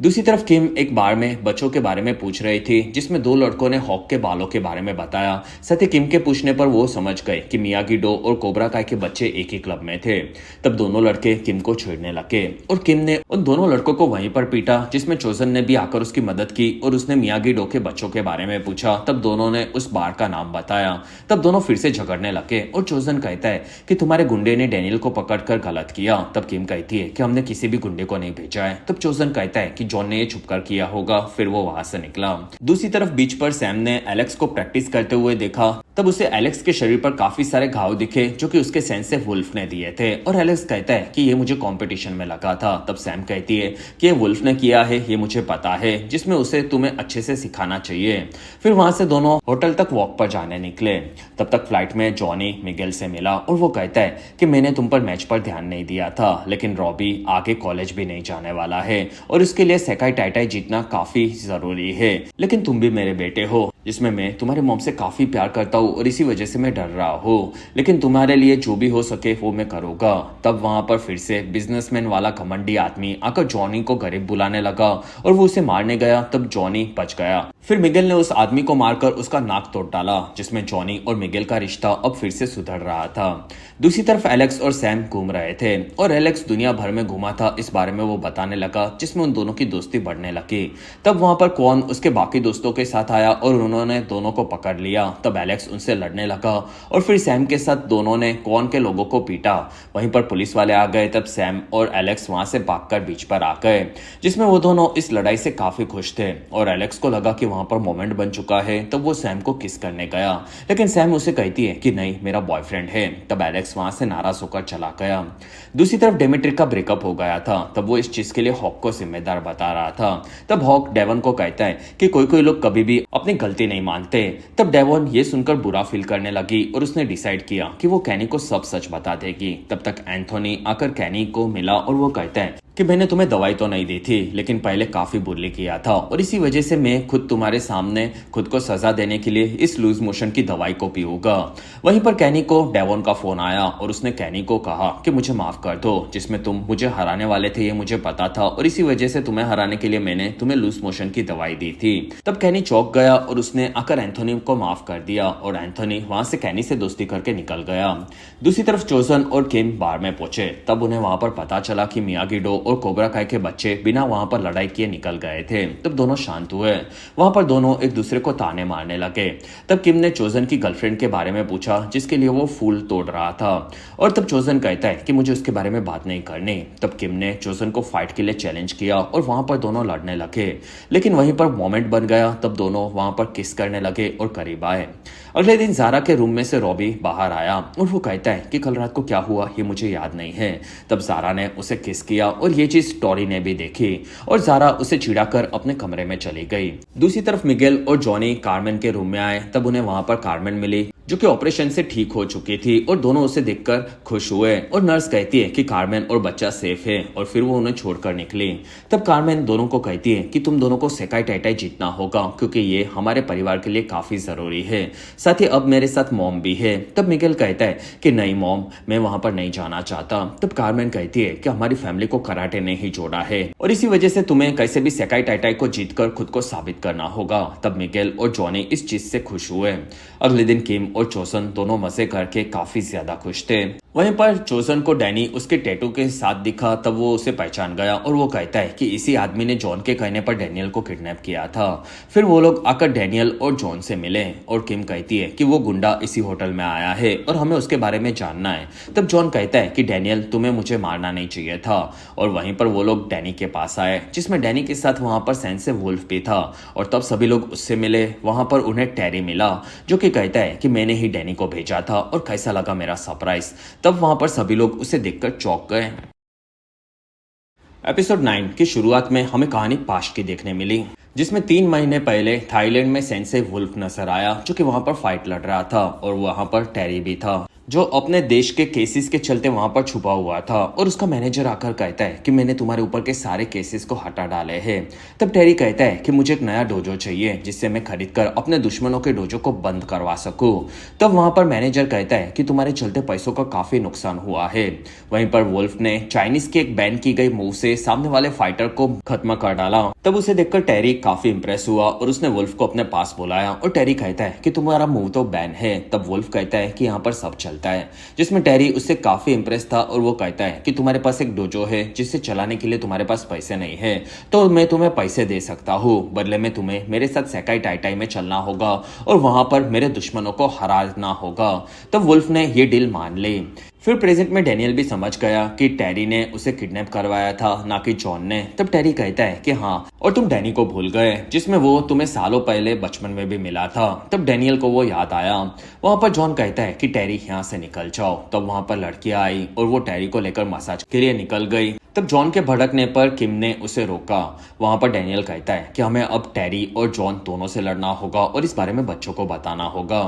दूसरी तरफ किम एक बार में बच्चों के बारे में पूछ रही थी, जिसमें दो लड़कों ने हॉक के बालों के बारे में बताया। साथ ही किम के पूछने पर वो समझ गए कि मियागी डो और कोबरा काय के बच्चे एक ही क्लब में थे। तब दोनों लड़के किम को छेड़ने लगे और किम ने उन दोनों लड़कों को वहीं पर पीटा, जिसमें चोजन ने भी आकर उसकी मदद की और उसने मियागी डो के बच्चों के बारे में पूछा। तब दोनों ने उस बार का नाम बताया। तब दोनों फिर से झगड़ने लगे और चोजन कहता है कि तुम्हारे गुंडे ने डैनियल को पकड़कर गलत किया। तब किम कहती है कि हमने किसी भी गुंडे को नहीं भेजा है। तब चोजन कहता है कि जॉन ने ये छुपकर किया होगा, फिर वो वहां से निकला। दूसरी तरफ बीच पर सैम ने एलेक्स को प्रैक्टिस करते हुए देखा। तब उसे एलेक्स के शरीर पर काफी सारे घाव दिखे जो कि उसके सेंस से वुल्फ ने दिए थे और एलेक्स कहता है कि ये मुझे कंपटीशन में लगा था। तब सैम कहती है कि ये वुल्फ ने किया है, ये मुझे पता है, जिसमें उसे तुम्हें अच्छे से सिखाना चाहिए। फिर वहां से दोनों होटल तक वॉक पर जाने निकले। तब तक फ्लाइट में जॉनी मिगेल से मिला और वो कहता है कि मैंने तुम पर मैच पर ध्यान नहीं दिया था, लेकिन रॉबी आगे कॉलेज भी नहीं जाने वाला है और उसके लिए सेकाई टाइटाई जीतना काफी जरूरी है, लेकिन तुम भी मेरे बेटे हो, जिसमें मैं तुम्हारे मॉम से काफी प्यार करता हूँ और इसी वजह से मैं डर रहा हूँ, लेकिन तुम्हारे लिए जो भी हो सके वो मैं करूंगा। तब वहां पर फिर से बिजनेसमैन वाला घमंडी आदमी आकर जॉनी को गरीब बुलाने लगा और वो उसे मारने गया। तब जॉनी बच गया। फिर मिगेल ने उस आदमी को मारकर उसका नाक तोड़ डाला, जिसमें जॉनी और मिगेल का रिश्ता अब फिर से सुधर रहा था। दूसरी तरफ एलेक्स और सैम घूम रहे थे और एलेक्स दुनिया भर में घूमा था, इस बारे में वो बताने लगा, जिसमें उन दोनों की दोस्ती बढ़ने लगी। तब वहां पर क्वान उसके बाकी दोस्तों के साथ आया और उन्होंने दोनों को पकड़ लिया। तब एलेक्स उनसे लड़ने लगा और फिर सैम के साथ दोनों ने क्वान के लोगों को पीटा। वहीं पर पुलिस वाले आ गए। तब सैम और एलेक्स वहां से भागकर बीच पर आ गए, जिसमें वो दोनों इस लड़ाई से काफी खुश थे और एलेक्स को लगा कि वहां पर मोमेंट बन चुका है। तब वो सैम को किस करने गया, लेकिन सैम उसे कहती है कि नहीं, मेरा बॉयफ्रेंड है। तब एलेक्स वहां से नाराज होकर चला गया। दूसरी तरफ डेमेट्री का ब्रेकअप हो गया था। तब वो इस चीज के लिए हॉक को जिम्मेदार बता रहा था। तब हॉक डेवन को कहता है कि कोई कोई लोग कभी भी अपनी गलती नहीं मानते। तब डेवन ये सुनकर बुरा फील करने लगी और उसने डिसाइड किया कि वो कैनी को सब सच बता देगी। तब तक एंथोनी आकर कैनी को मिला और वो कहता है कि मैंने तुम्हें दवाई तो नहीं दी थी, लेकिन पहले काफी बुली किया था और इसी वजह से मैं खुद तुम्हारे सामने खुद को सजा देने के लिए इस लूज मोशन की दवाई को पीऊंगा। वहीं पर कैनी को डेवॉन का फोन आया और उसने कैनी को कहा कि मुझे माफ कर दो, जिसमें तुम मुझे हराने वाले थे ये मुझे पता था और इसी वजह से तुम्हें हराने के लिए मैंने तुम्हें लूज मोशन की दवाई दी थी। तब कैनी चौंक गया और उसने आकर एंथोनी को माफ कर दिया और एंथोनी वहां से कैनी से दोस्ती करके निकल गया। दूसरी तरफ चोजन और किम बार में पहुंचे। तब उन्हें वहां पर पता चला कि मियागी डो और कोबरा काय के बच्चे बिना वहां पर लड़ाई किए निकल गए थे। तब दोनों शांत हुए। वहां पर दोनों एक दूसरे को ताने मारने लगे। तब किम ने चोजन की गर्लफ्रेंड के बारे में पूछा जिसके लिए वो फूल तोड़ रहा था और तब चोजन कहता है कि मुझे उसके बारे में बात नहीं करनी। तब किम ने चोजन को फाइट के लिए चैलेंज किया और वहां पर दोनों लड़ने लगे, लेकिन वहीं पर मोमेंट बन गया। तब दोनों वहां पर किस करने लगे और करीब आए। अगले दिन जारा के रूम में से रॉबी बाहर आया और वो कहता है कि कल रात को क्या हुआ ये मुझे याद नहीं है। तब जारा ने उसे किस किया और ये चीज टॉरी ने भी देखी और जारा उसे चिढ़ाकर अपने कमरे में चली गई। दूसरी तरफ मिगेल और जॉनी कार्मेन के रूम में आए। तब उन्हें वहां पर कार्मेन मिली जो कि ऑपरेशन से ठीक हो चुकी थी और दोनों उसे देखकर खुश हुए और नर्स कहती है कि कार्मेन और बच्चा सेफ है और फिर वो उन्हें छोड़कर निकली। तब कार्मेन दोनों को कहती है कि तुम दोनों को सेकाई टाइटाई जीतना होगा क्योंकि ये हमारे परिवार के लिए काफी जरूरी है, साथ ही अब मेरे साथ मॉम भी है। तब मिगेल कहता है कि नहीं मॉम, मैं वहां पर नहीं जाना चाहता। तब कार्मेन कहती है कि हमारी फैमिली को कराटे ने ही जोड़ा है और इसी वजह से तुम्हें कैसे भी सेकाई टाइटाई को जीतकर खुद को साबित करना होगा। तब मिगेल और जॉनी इस चीज से खुश हुए। अगले दिन किम और चोसन दोनों मजे करके काफी ज्यादा खुश थे। वहीं पर चोसन को डैनी उसके टैटू के साथ दिखा। तब वो उसे पहचान गया और वो कहता है कि इसी आदमी ने जॉन के कहने पर डैनियल को किडनैप किया था। फिर वो लोग आकर डैनियल और जॉन से मिले और किम कहती है कि वो गुंडा इसी होटल में आया है और हमें उसके बारे में जानना है। तब जॉन कहता है कि डैनियल तुम्हें मुझे मारना नहीं चाहिए था और वहीं पर वो लोग डैनी के पास आए जिसमें डैनी के साथ वहां पर सेंसे वुल्फ भी था और तब सभी लोग उससे मिले। वहां पर उन्हें टेरी मिला जो कि कहता है कि मैंने ही डैनी को भेजा था और कैसा लगा मेरा सरप्राइज। तब वहां पर सभी लोग उसे देखकर चौंक गए। एपिसोड 9 की शुरुआत में हमें कहानी पास्ट की देखने मिली जिसमें 3 महीने पहले थाईलैंड में सेंसे वुल्फ नजर आया जो कि वहां पर फाइट लड़ रहा था और वहां पर टेरी भी था जो अपने देश के केसेस के चलते वहां पर छुपा हुआ था और उसका मैनेजर आकर कहता है कि मैंने तुम्हारे ऊपर के सारे केसेस को हटा डाले हैं। तब टेरी कहता है कि मुझे एक नया डोजो चाहिए जिससे मैं खरीदकर अपने दुश्मनों के डोजो को बंद करवा सकूं। तब वहां पर मैनेजर कहता है कि तुम्हारे चलते पैसों का काफी नुकसान हुआ है। वहीं पर वुल्फ ने चाइनीज के एक बैन की गई मूव से सामने वाले फाइटर को खत्म कर डाला। तब उसे देखकर टेरी काफी इंप्रेस हुआ और उसने वुल्फ को अपने पास बुलाया और टेरी कहता है कि तुम्हारा मूव तो बैन है। तब वुल्फ कहता है कि यहाँ पर सब चलता है, जिसमें टेरी उससे काफी इंप्रेस था और वो कहता है कि तुम्हारे पास एक डोजो है जिसे चलाने के लिए तुम्हारे पास पैसे नहीं है तो मैं तुम्हें पैसे दे सकता हूँ, बदले में तुम्हें मेरे साथ सेकाई टाइटाई में चलना होगा और वहां पर मेरे दुश्मनों को हराना होगा। तब वुल्फ ने ये डील मान ली। फिर प्रेजेंट में डैनियल भी समझ गया कि टेरी ने उसे किडनैप करवाया था ना कि जॉन ने। तब टेरी कहता है कि हाँ, और तुम डैनी को भूल गए जिसमें वो तुम्हें सालों पहले बचपन में भी मिला था। तब डैनियल को वो याद आया। वहां पर जॉन कहता है कि टेरी यहाँ से निकल जाओ। तब वहां पर लड़कियां आई और वो टेरी को लेकर मसाज के लिए निकल गई। तब जॉन के भड़कने पर किम ने उसे रोका। वहां पर डैनियल कहता है कि हमें अब टेरी और जॉन दोनों से लड़ना होगा और इस बारे में बच्चों को बताना होगा।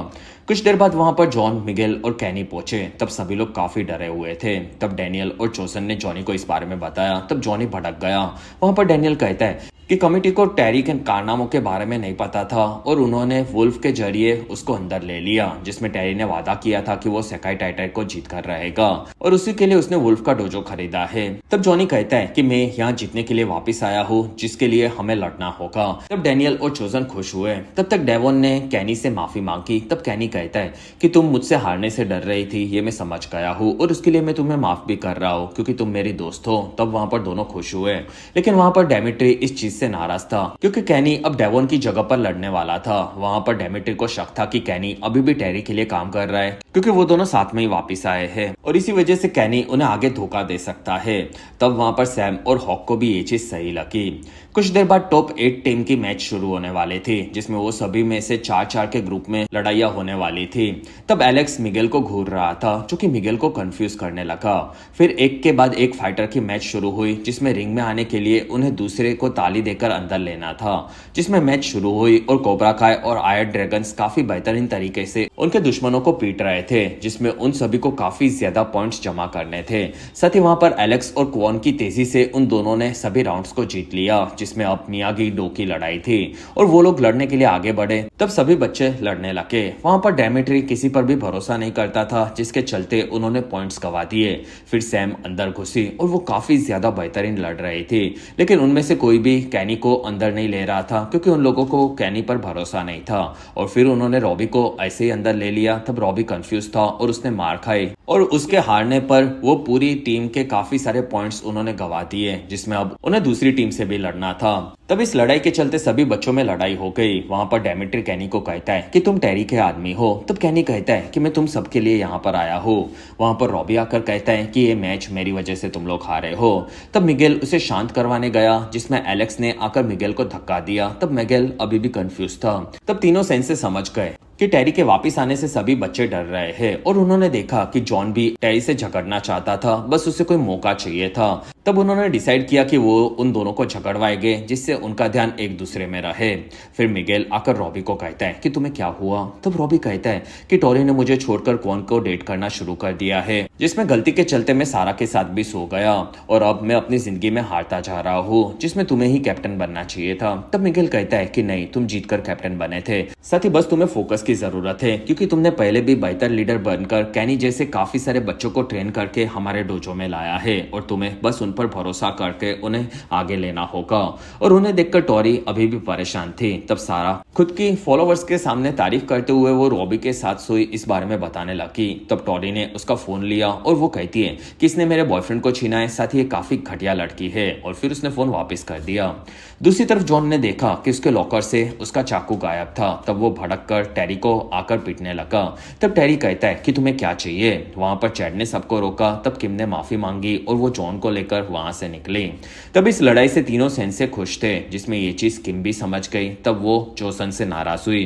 कुछ देर बाद वहां पर जॉन, मिगेल और कैनी पहुंचे। तब सभी लोग काफी डरे हुए थे। तब डैनियल और चोसन ने जॉनी को इस बारे में बताया। तब जॉनी भड़क गया। वहां पर डैनियल कहता है कि कमिटी को टेरी के कारनामों के बारे में नहीं पता था और उन्होंने वुल्फ के जरिए उसको अंदर ले लिया जिसमें टेरी ने वादा किया था कि वो सेकाई टाइटाई को जीत कर रहेगा और उसी के लिए उसने वुल्फ का डोजो खरीदा है। तब जॉनी कहता है कि मैं यहाँ जीतने के लिए वापस आया हूँ जिसके लिए हमें लड़ना होगा। तब डैनियल और चोजन खुश हुए। तब तक डेवॉन ने कैनी से माफी मांगी। तब कैनी कहता है कि तुम मुझसे हारने से डर रही थी, ये मैं समझ गया हूँ और उसके लिए मैं तुम्हें माफ भी कर रहा हूँ क्योंकि तुम मेरी दोस्त हो। तब वहां पर दोनों खुश हुए, लेकिन वहां पर डेमिट्री इस चीज से नाराज था क्योंकि कैनी अब डेवॉन की जगह पर लड़ने वाला था। वहां पर डेमिट्री को शक था कि कैनी अभी भी टेरी के लिए काम कर रहा है क्योंकि वो दोनों साथ में ही वापस आए हैं और इसी वजह से कैनी उन्हें आगे धोखा दे सकता है। तब वहां पर सैम और हॉक को भी ये चीज सही लगी। कुछ देर बाद टॉप 8 टीम की मैच शुरू होने वाली थी जिसमें वो सभी में से 4-4 के ग्रुप में लड़ाइयां होने वाली थी। तब एलेक्स मिगेल को घूर रहा था जो कि मिगेल को कंफ्यूज करने लगा। फिर एक के बाद एक फाइटर की मैच शुरू हुई जिसमें रिंग में आने के लिए उन्हें दूसरे को ताली देकर अंदर लेना था, जिसमें मैच शुरू हुई और कोबरा काय और आयर ड्रैगन्स काफी बेहतरीन तरीके से उनके दुश्मनों को पीट रहे रहे थे, जिसमें उन सभी को काफी ज्यादा पॉइंट्स जमा करने थे। साथ ही वहां पर एलेक्स और क्वॉन की तेजी से उन दोनों ने सभी राउंड्स को जीत लिया, जिसमें अब मियागी डो की लड़ाई थी और वो लोग लड़ने के लिए आगे बढ़े। तब सभी बच्चे लड़ने लगे। वहां पर डेमेट्री किसी पर भी भरोसा नहीं करता था, जिसके चलते उन्होंने पॉइंट्स गवा दिए। फिर सैम अंदर घुसी और वो काफी ज्यादा बेहतरीन लड़ रही थी, लेकिन उनमें से कोई भी कैनी को अंदर नहीं ले रहा था, क्योंकि उन लोगों को कैनी पर भरोसा नहीं था। और फिर उन्होंने रॉबी को ऐसे ही अंदर ले लिया। तब रॉबी कंफ्यूज था और उसने मार खाई, और उसके हारने पर वो पूरी टीम के काफी सारे पॉइंट्स उन्होंने गवा दिए, जिसमें अब उन्हें दूसरी टीम से भी लड़ना था। तब इस लड़ाई के चलते सभी बच्चों में लड़ाई हो गई। वहां पर डेमेट्री कैनी को कहता है कि तुम टेरी के आदमी हो। तब कैनी कहता है कि मैं तुम सबके लिए यहाँ पर आया हूँ। वहां पर रॉबी आकर कहता है कि ये मैच मेरी वजह से तुम लोग हारे हो। तब मिगेल उसे शांत करवाने गया, जिसमें एलेक्स ने आकर मिगेल को धक्का दिया। तब मिगेल अभी भी कंफ्यूज था। तब तीनों सेंस से समझ गए कि टेरी के वापस आने से सभी बच्चे डर रहे हैं, और उन्होंने देखा कि जॉन भी टेरी से झगड़ना चाहता था, बस उसे कोई मौका चाहिए था। तब उन्होंने डिसाइड किया कि वो उन दोनों को झगड़वाएंगे, जिससे उनका ध्यान एक दूसरे में रहे। फिर मिगेल आकर रॉबी को कहता है कि तुम्हें क्या हुआ। तब रॉबी कहता है कि टोरी ने मुझे छोड़कर क्वॉन को डेट करना शुरू कर दिया है, जिसमें गलती के चलते मैं सारा के साथ भी सो गया, और अब मैं अपनी जिंदगी में हारता जा रहा हूँ, जिसमें तुम्हें ही कैप्टन बनना चाहिए था। तब मिगेल कहता है कि नहीं, तुम जीतकर कैप्टन बने थे, साथ ही बस तुम्हें फोकस की जरूरत है, क्योंकि तुमने पहले भी बेहतर लीडर बनकर कैनी जैसे काफी सारे बच्चों को ट्रेन करके हमारे डोजो में लाया है, और तुम्हें बस उन पर भरोसा करके उन्हें आगे लेना होगा। और उन्हें देखकर टोरी अभी भी परेशान थी। तब सारा खुद की फॉलोवर्स के सामने तारीफ करते हुए वो रॉबी के साथ सोई इस बारे में बताने लगी। तब टोरी ने उसका फोन लिया और वो कहती है कि इसने मेरे बॉयफ्रेंड को छीना है, साथ ही ये काफी घटिया लड़की है, और फिर उसने फोन वापस कर दिया। दूसरी तरफ जॉन ने देखा कि उसके लॉकर से उसका चाकू गायब था। तब वो भड़क कर टेरी को आकर पीटने लगा। तब टेरी कहता है कि तुम्हें क्या चाहिए। वहां पर चैड ने सबको रोका। तब किम ने माफी मांगी और वो जॉन को लेकर वहां से निकली। तब इस लड़ाई से तीनों सेंस से खुश थे, जिसमें ये चीज किम भी समझ गई। तब वो जोसन से नाराज हुई।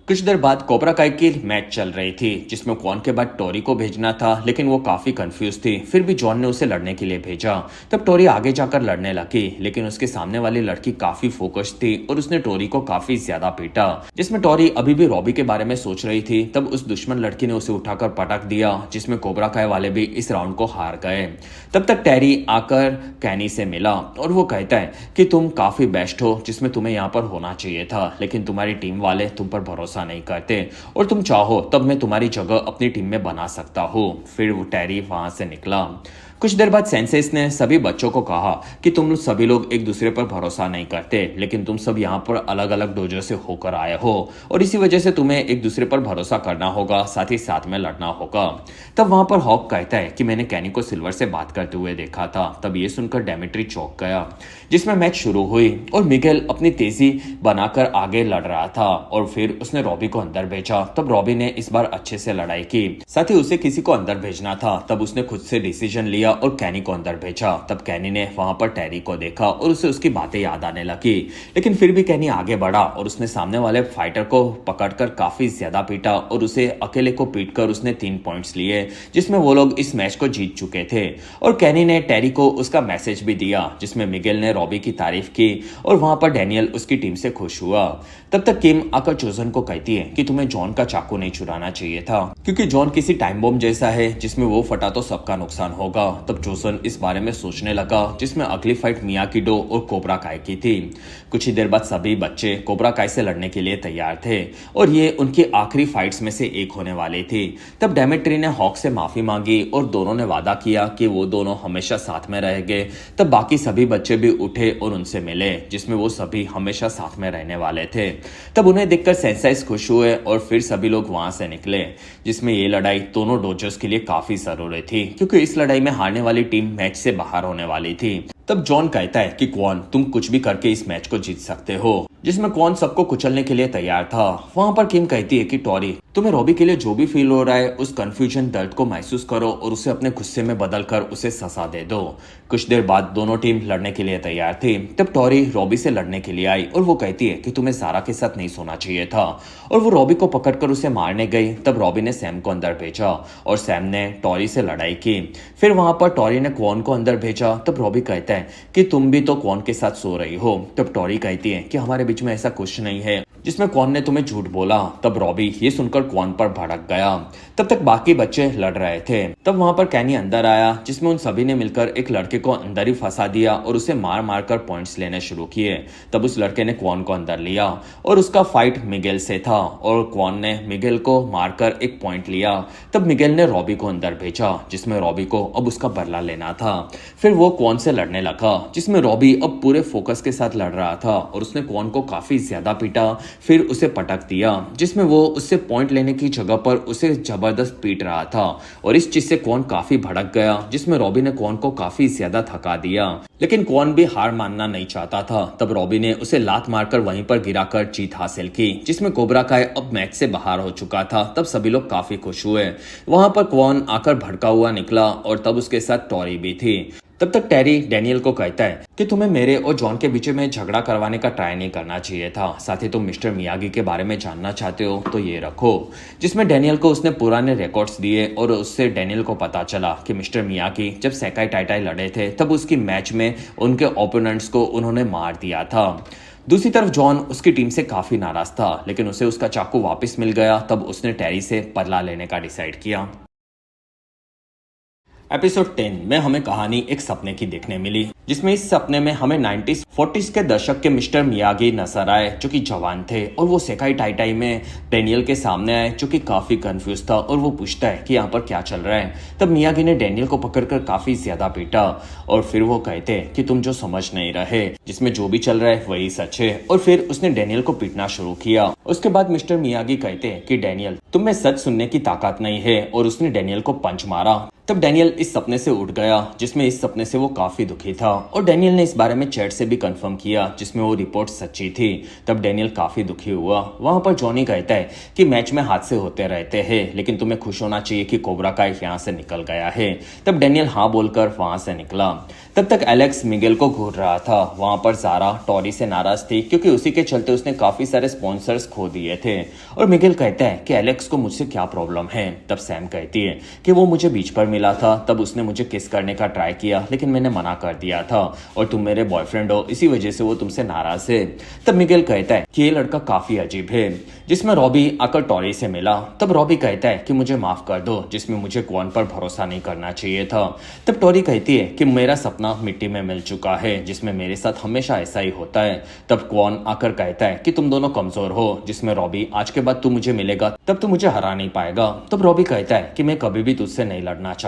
कुछ देर बाद कोबरा काई की मैच चल रही थी, जिसमें क्वॉन के बाद टोरी को भेजना था, लेकिन वो काफी कंफ्यूज थी। फिर भी जॉन ने उसे लड़ने के लिए भेजा। तब टोरी आगे जाकर लड़ने लगी, लेकिन उसके सामने वाली लड़की काफी फोकस्ड थी और उसने टोरी को काफी ज्यादा पीटा, जिसमें टोरी अभी भी रॉबी के बारे में सोच रही थी। तब उस दुश्मन लड़की ने उसे उठाकर पटक दिया, जिसमें कोबरा काय वाले भी इस राउंड को हार गए। तब तक टेरी आकर कैनी से मिला और वो कहता है कि तुम काफी बेस्ट हो, जिसमें तुम्हें यहाँ पर होना चाहिए था, लेकिन तुम्हारी टीम वाले तुम पर भरोसा नहीं करते, और तुम चाहो तब मैं तुम्हारी जगह अपनी टीम में बना सकता हूँ। फिर वो टेरी वहां से निकला। कुछ देर बाद सेंसेस ने सभी बच्चों को कहा कि तुम सभी लोग एक दूसरे पर भरोसा नहीं करते, लेकिन तुम सब यहाँ पर अलग अलग डोजो से होकर आए हो, और इसी वजह से तुम्हें एक दूसरे पर भरोसा करना होगा, साथ ही साथ में लड़ना होगा। तब वहां पर हॉक कहता है कि मैंने कैनी को सिल्वर से बात करते हुए देखा था। तब ये सुनकर डेमेट्री चौंक गया, जिसमें मैच शुरू हुई और मिगेल अपनी तेजी बनाकर आगे लड़ रहा था, और फिर उसने रॉबी को अंदर भेजा। तब रॉबी ने इस बार अच्छे से लड़ाई की, साथ ही उसे किसी को अंदर भेजना था। तब उसने खुद से डिसीजन लिया और कैनी को अंदर भेजा। तब कैनी ने वहां पर टेरी को देखा और उसे उसकी बातें याद आने लगी, लेकिन फिर भी कैनी आगे बढ़ा और उसने सामने वाले फाइटर को पकड़कर काफी ज्यादा पीटा, और उसे अकेले को पीटकर उसने 3 पॉइंट्स लिए, जिसमें वो लोग इस मैच को जीत चुके थे। और कैनी ने टेरी को उसका मैसेज भी दिया, जिसमें मिगेल ने रॉबी की तारीफ की, और वहां पर डैनियल उसकी टीम से खुश हुआ। तब तक किम आकर जोसन को कहती है कि तुम्हें जॉन का चाकू नहीं चुराना चाहिए था, क्योंकि जॉन किसी टाइम बॉम्ब जैसा है, जिसमें वो फटा तो सबका नुकसान होगा। तब जोसन इस बारे में सोचने लगा, जिसमें अगली फाइट मियागी डो और कोबरा काय की थी। कुछ ही देर बाद सभी बच्चे कोबरा काय से लड़ने के लिए तैयार थे, और ये उनकी आखिरी फाइट्स में से एक होने वाली थी। तब डेमेट्री ने हॉक से माफी मांगी और दोनों ने वादा किया कि वो दोनों हमेशा साथ में रहेंगे। तब बाकी सभी बच्चे भी उठे और उनसे मिले, जिसमें वो सभी हमेशा साथ में रहने वाले थे। तब उन्हें देखकर सेंसाइज खुश हुए और फिर सभी लोग वहां से निकले, जिसमें ये लड़ाई दोनों डोजर्स के लिए काफी जरूरी थी, क्योंकि इस लड़ाई में हारने वाली टीम मैच से बाहर होने वाली थी। तब जॉन कहता है कि क्वॉन तुम कुछ भी करके इस मैच को जीत सकते हो, जिसमें क्वॉन सबको कुचलने के लिए तैयार था। वहां पर किम कहती है कि टोरी तुम्हें रॉबी के लिए जो भी फील हो रहा है, उस कंफ्यूजन दर्द को महसूस करो और उसे अपने गुस्से में बदलकर उसे सजा दे दो। कुछ देर बाद दोनों टीम लड़ने के लिए तैयार थी। तब टोरी रॉबी से लड़ने के लिए आई और वो कहती है कि तुम्हें सारा के साथ नहीं सोना चाहिए था, और वो रॉबी को पकड़कर उसे मारने गई। तब रॉबी ने सैम को अंदर भेजा और सैम ने टोरी से लड़ाई की। फिर वहां पर टोरी ने क्वॉन को अंदर भेजा। तब रॉबी कहता है कि तुम भी तो क्वॉन के साथ सो रही हो। तब टोरी कहती है कि हमारे बीच में ऐसा कुछ नहीं है, जिसमें कौन ने तुम्हें झूठ बोला। तब रॉबी ये सुनकर कौन पर भड़क गया। तब तक बाकी बच्चे लड़ रहे थे। तब वहां पर कैनी अंदर आया, जिसमें उन सभी ने मिलकर एक लड़के को अंदर ही फंसा दिया और उसे मार मार कर पॉइंट्स लेने शुरू किए। तब उस लड़के ने क्वान को अंदर लिया और उसका फाइट मिगेल से था और क्वान ने मिगेल को मारकर एक पॉइंट लिया। तब मिगेल ने रॉबी को अंदर भेजा, जिसमें रॉबी को अब उसका बदला लेना था। फिर वो क्वान से लड़ने लगा, जिसमें रॉबी अब पूरे फोकस के साथ लड़ रहा था और उसने क्वान को काफी ज्यादा पीटा, फिर उसे पटक दिया, जिसमें वो उससे पॉइंट लेने की जगह पर उसे जबरदस्त पीट रहा था। और इस चीज से क्वान काफी भड़क गया, जिसमें रॉबी ने क्वान को काफी ज्यादा थका दिया। लेकिन क्वान भी हार मानना नहीं चाहता था। तब रॉबी ने उसे लात मारकर वहीं पर गिराकर जीत हासिल की, जिसमें कोबरा काय अब मैच से बाहर हो चुका था। तब सभी लोग काफी खुश हुए। वहां पर क्वान आकर भड़का हुआ निकला और तब उसके साथ टॉरी भी थी। तब तक टेरी डैनियल को कहता है कि तुम्हें मेरे और जॉन के बीच में झगड़ा करवाने का ट्राई नहीं करना चाहिए था। साथ ही तुम मिस्टर मियागी के बारे में जानना चाहते हो तो ये रखो, जिसमें डैनियल को उसने पुराने रिकॉर्ड्स दिए और उससे डैनियल को पता चला कि मिस्टर मियागी जब सेकाई टाइटाई लड़े थे तब उसकी मैच में उनके ओपोनेंट्स को उन्होंने मार दिया था। दूसरी तरफ जॉन उसकी टीम से काफी नाराज था, लेकिन उसे उसका चाकू वापस मिल गया। तब उसने टेरी से बदला लेने का डिसाइड किया। एपिसोड 10 में हमें कहानी एक सपने की देखने मिली, जिसमें इस सपने में हमें 90s 40s के दशक के मिस्टर मियागी नजर आए, जो कि जवान थे और वो सेकाई टाइटाई में डैनियल के सामने आए, जो कि काफी कंफ्यूज था और वो पूछता है कि यहाँ पर क्या चल रहा है। तब मियागी ने डैनियल को पकड़कर काफी ज्यादा पीटा और फिर वो कहते हैं कि तुम जो समझ नहीं रहे, जिसमें जो भी चल रहा है वही सच है। और फिर उसने डैनियल को पीटना शुरू किया। उसके बाद मिस्टर मियागी कहते हैं कि डैनियल, तुम में सच सुनने की ताकत नहीं है, और उसने डैनियल को पंच मारा। तब डैनियल इस सपने से उठ गया, जिसमें इस सपने से वो काफी दुखी था और डैनियल ने इस बारे में चैट से भी कंफर्म किया, जिसमें वो रिपोर्ट सच्ची थी। तब डैनियल काफी दुखी हुआ। वहां पर जॉनी कहता है कि मैच में हादसे होते रहते हैं, लेकिन तुम्हें खुश होना चाहिए कि कोबरा काय यहाँ से निकल गया है। तब डैनियल हाँ बोलकर वहां से निकला। तब तक एलेक्स मिगेल को घूर रहा था। वहां पर सारा टॉरी से नाराज थी, क्योंकि उसी के चलते उसने काफी सारे स्पॉन्सर्स खो दिए थे। और मिगेल कहता है कि एलेक्स को मुझसे क्या प्रॉब्लम है। तब सैम कहती है कि वो मुझे बीच पर मिला था, तब उसने मुझे किस करने का ट्राई किया, लेकिन मैंने मना कर दिया था, और तुम मेरे बॉयफ्रेंड हो, इसी वजह से वो तुमसे नाराज है। तब मिगेल कहता है कि ये लड़का काफी अजीब है, जिसमें रॉबी आकर टॉरी से मिला। तब रॉबी कहता है कि मुझे माफ कर दो, जिसमें मुझे क्वान पर भरोसा नहीं करना चाहिए था। तब टॉरी कहती है कि मेरा सपना मिट्टी में मिल चुका है, जिसमें मेरे साथ हमेशा ऐसा ही होता है। तब क्वान आकर कहता है कि तुम दोनों कमजोर हो, जिसमें रॉबी, आज के बाद तू मुझे मिलेगा तब तू मुझे हरा नहीं पाएगा। तब रॉबी कहता है कि मैं कभी भी तुझसे नहीं लड़ना चाहता।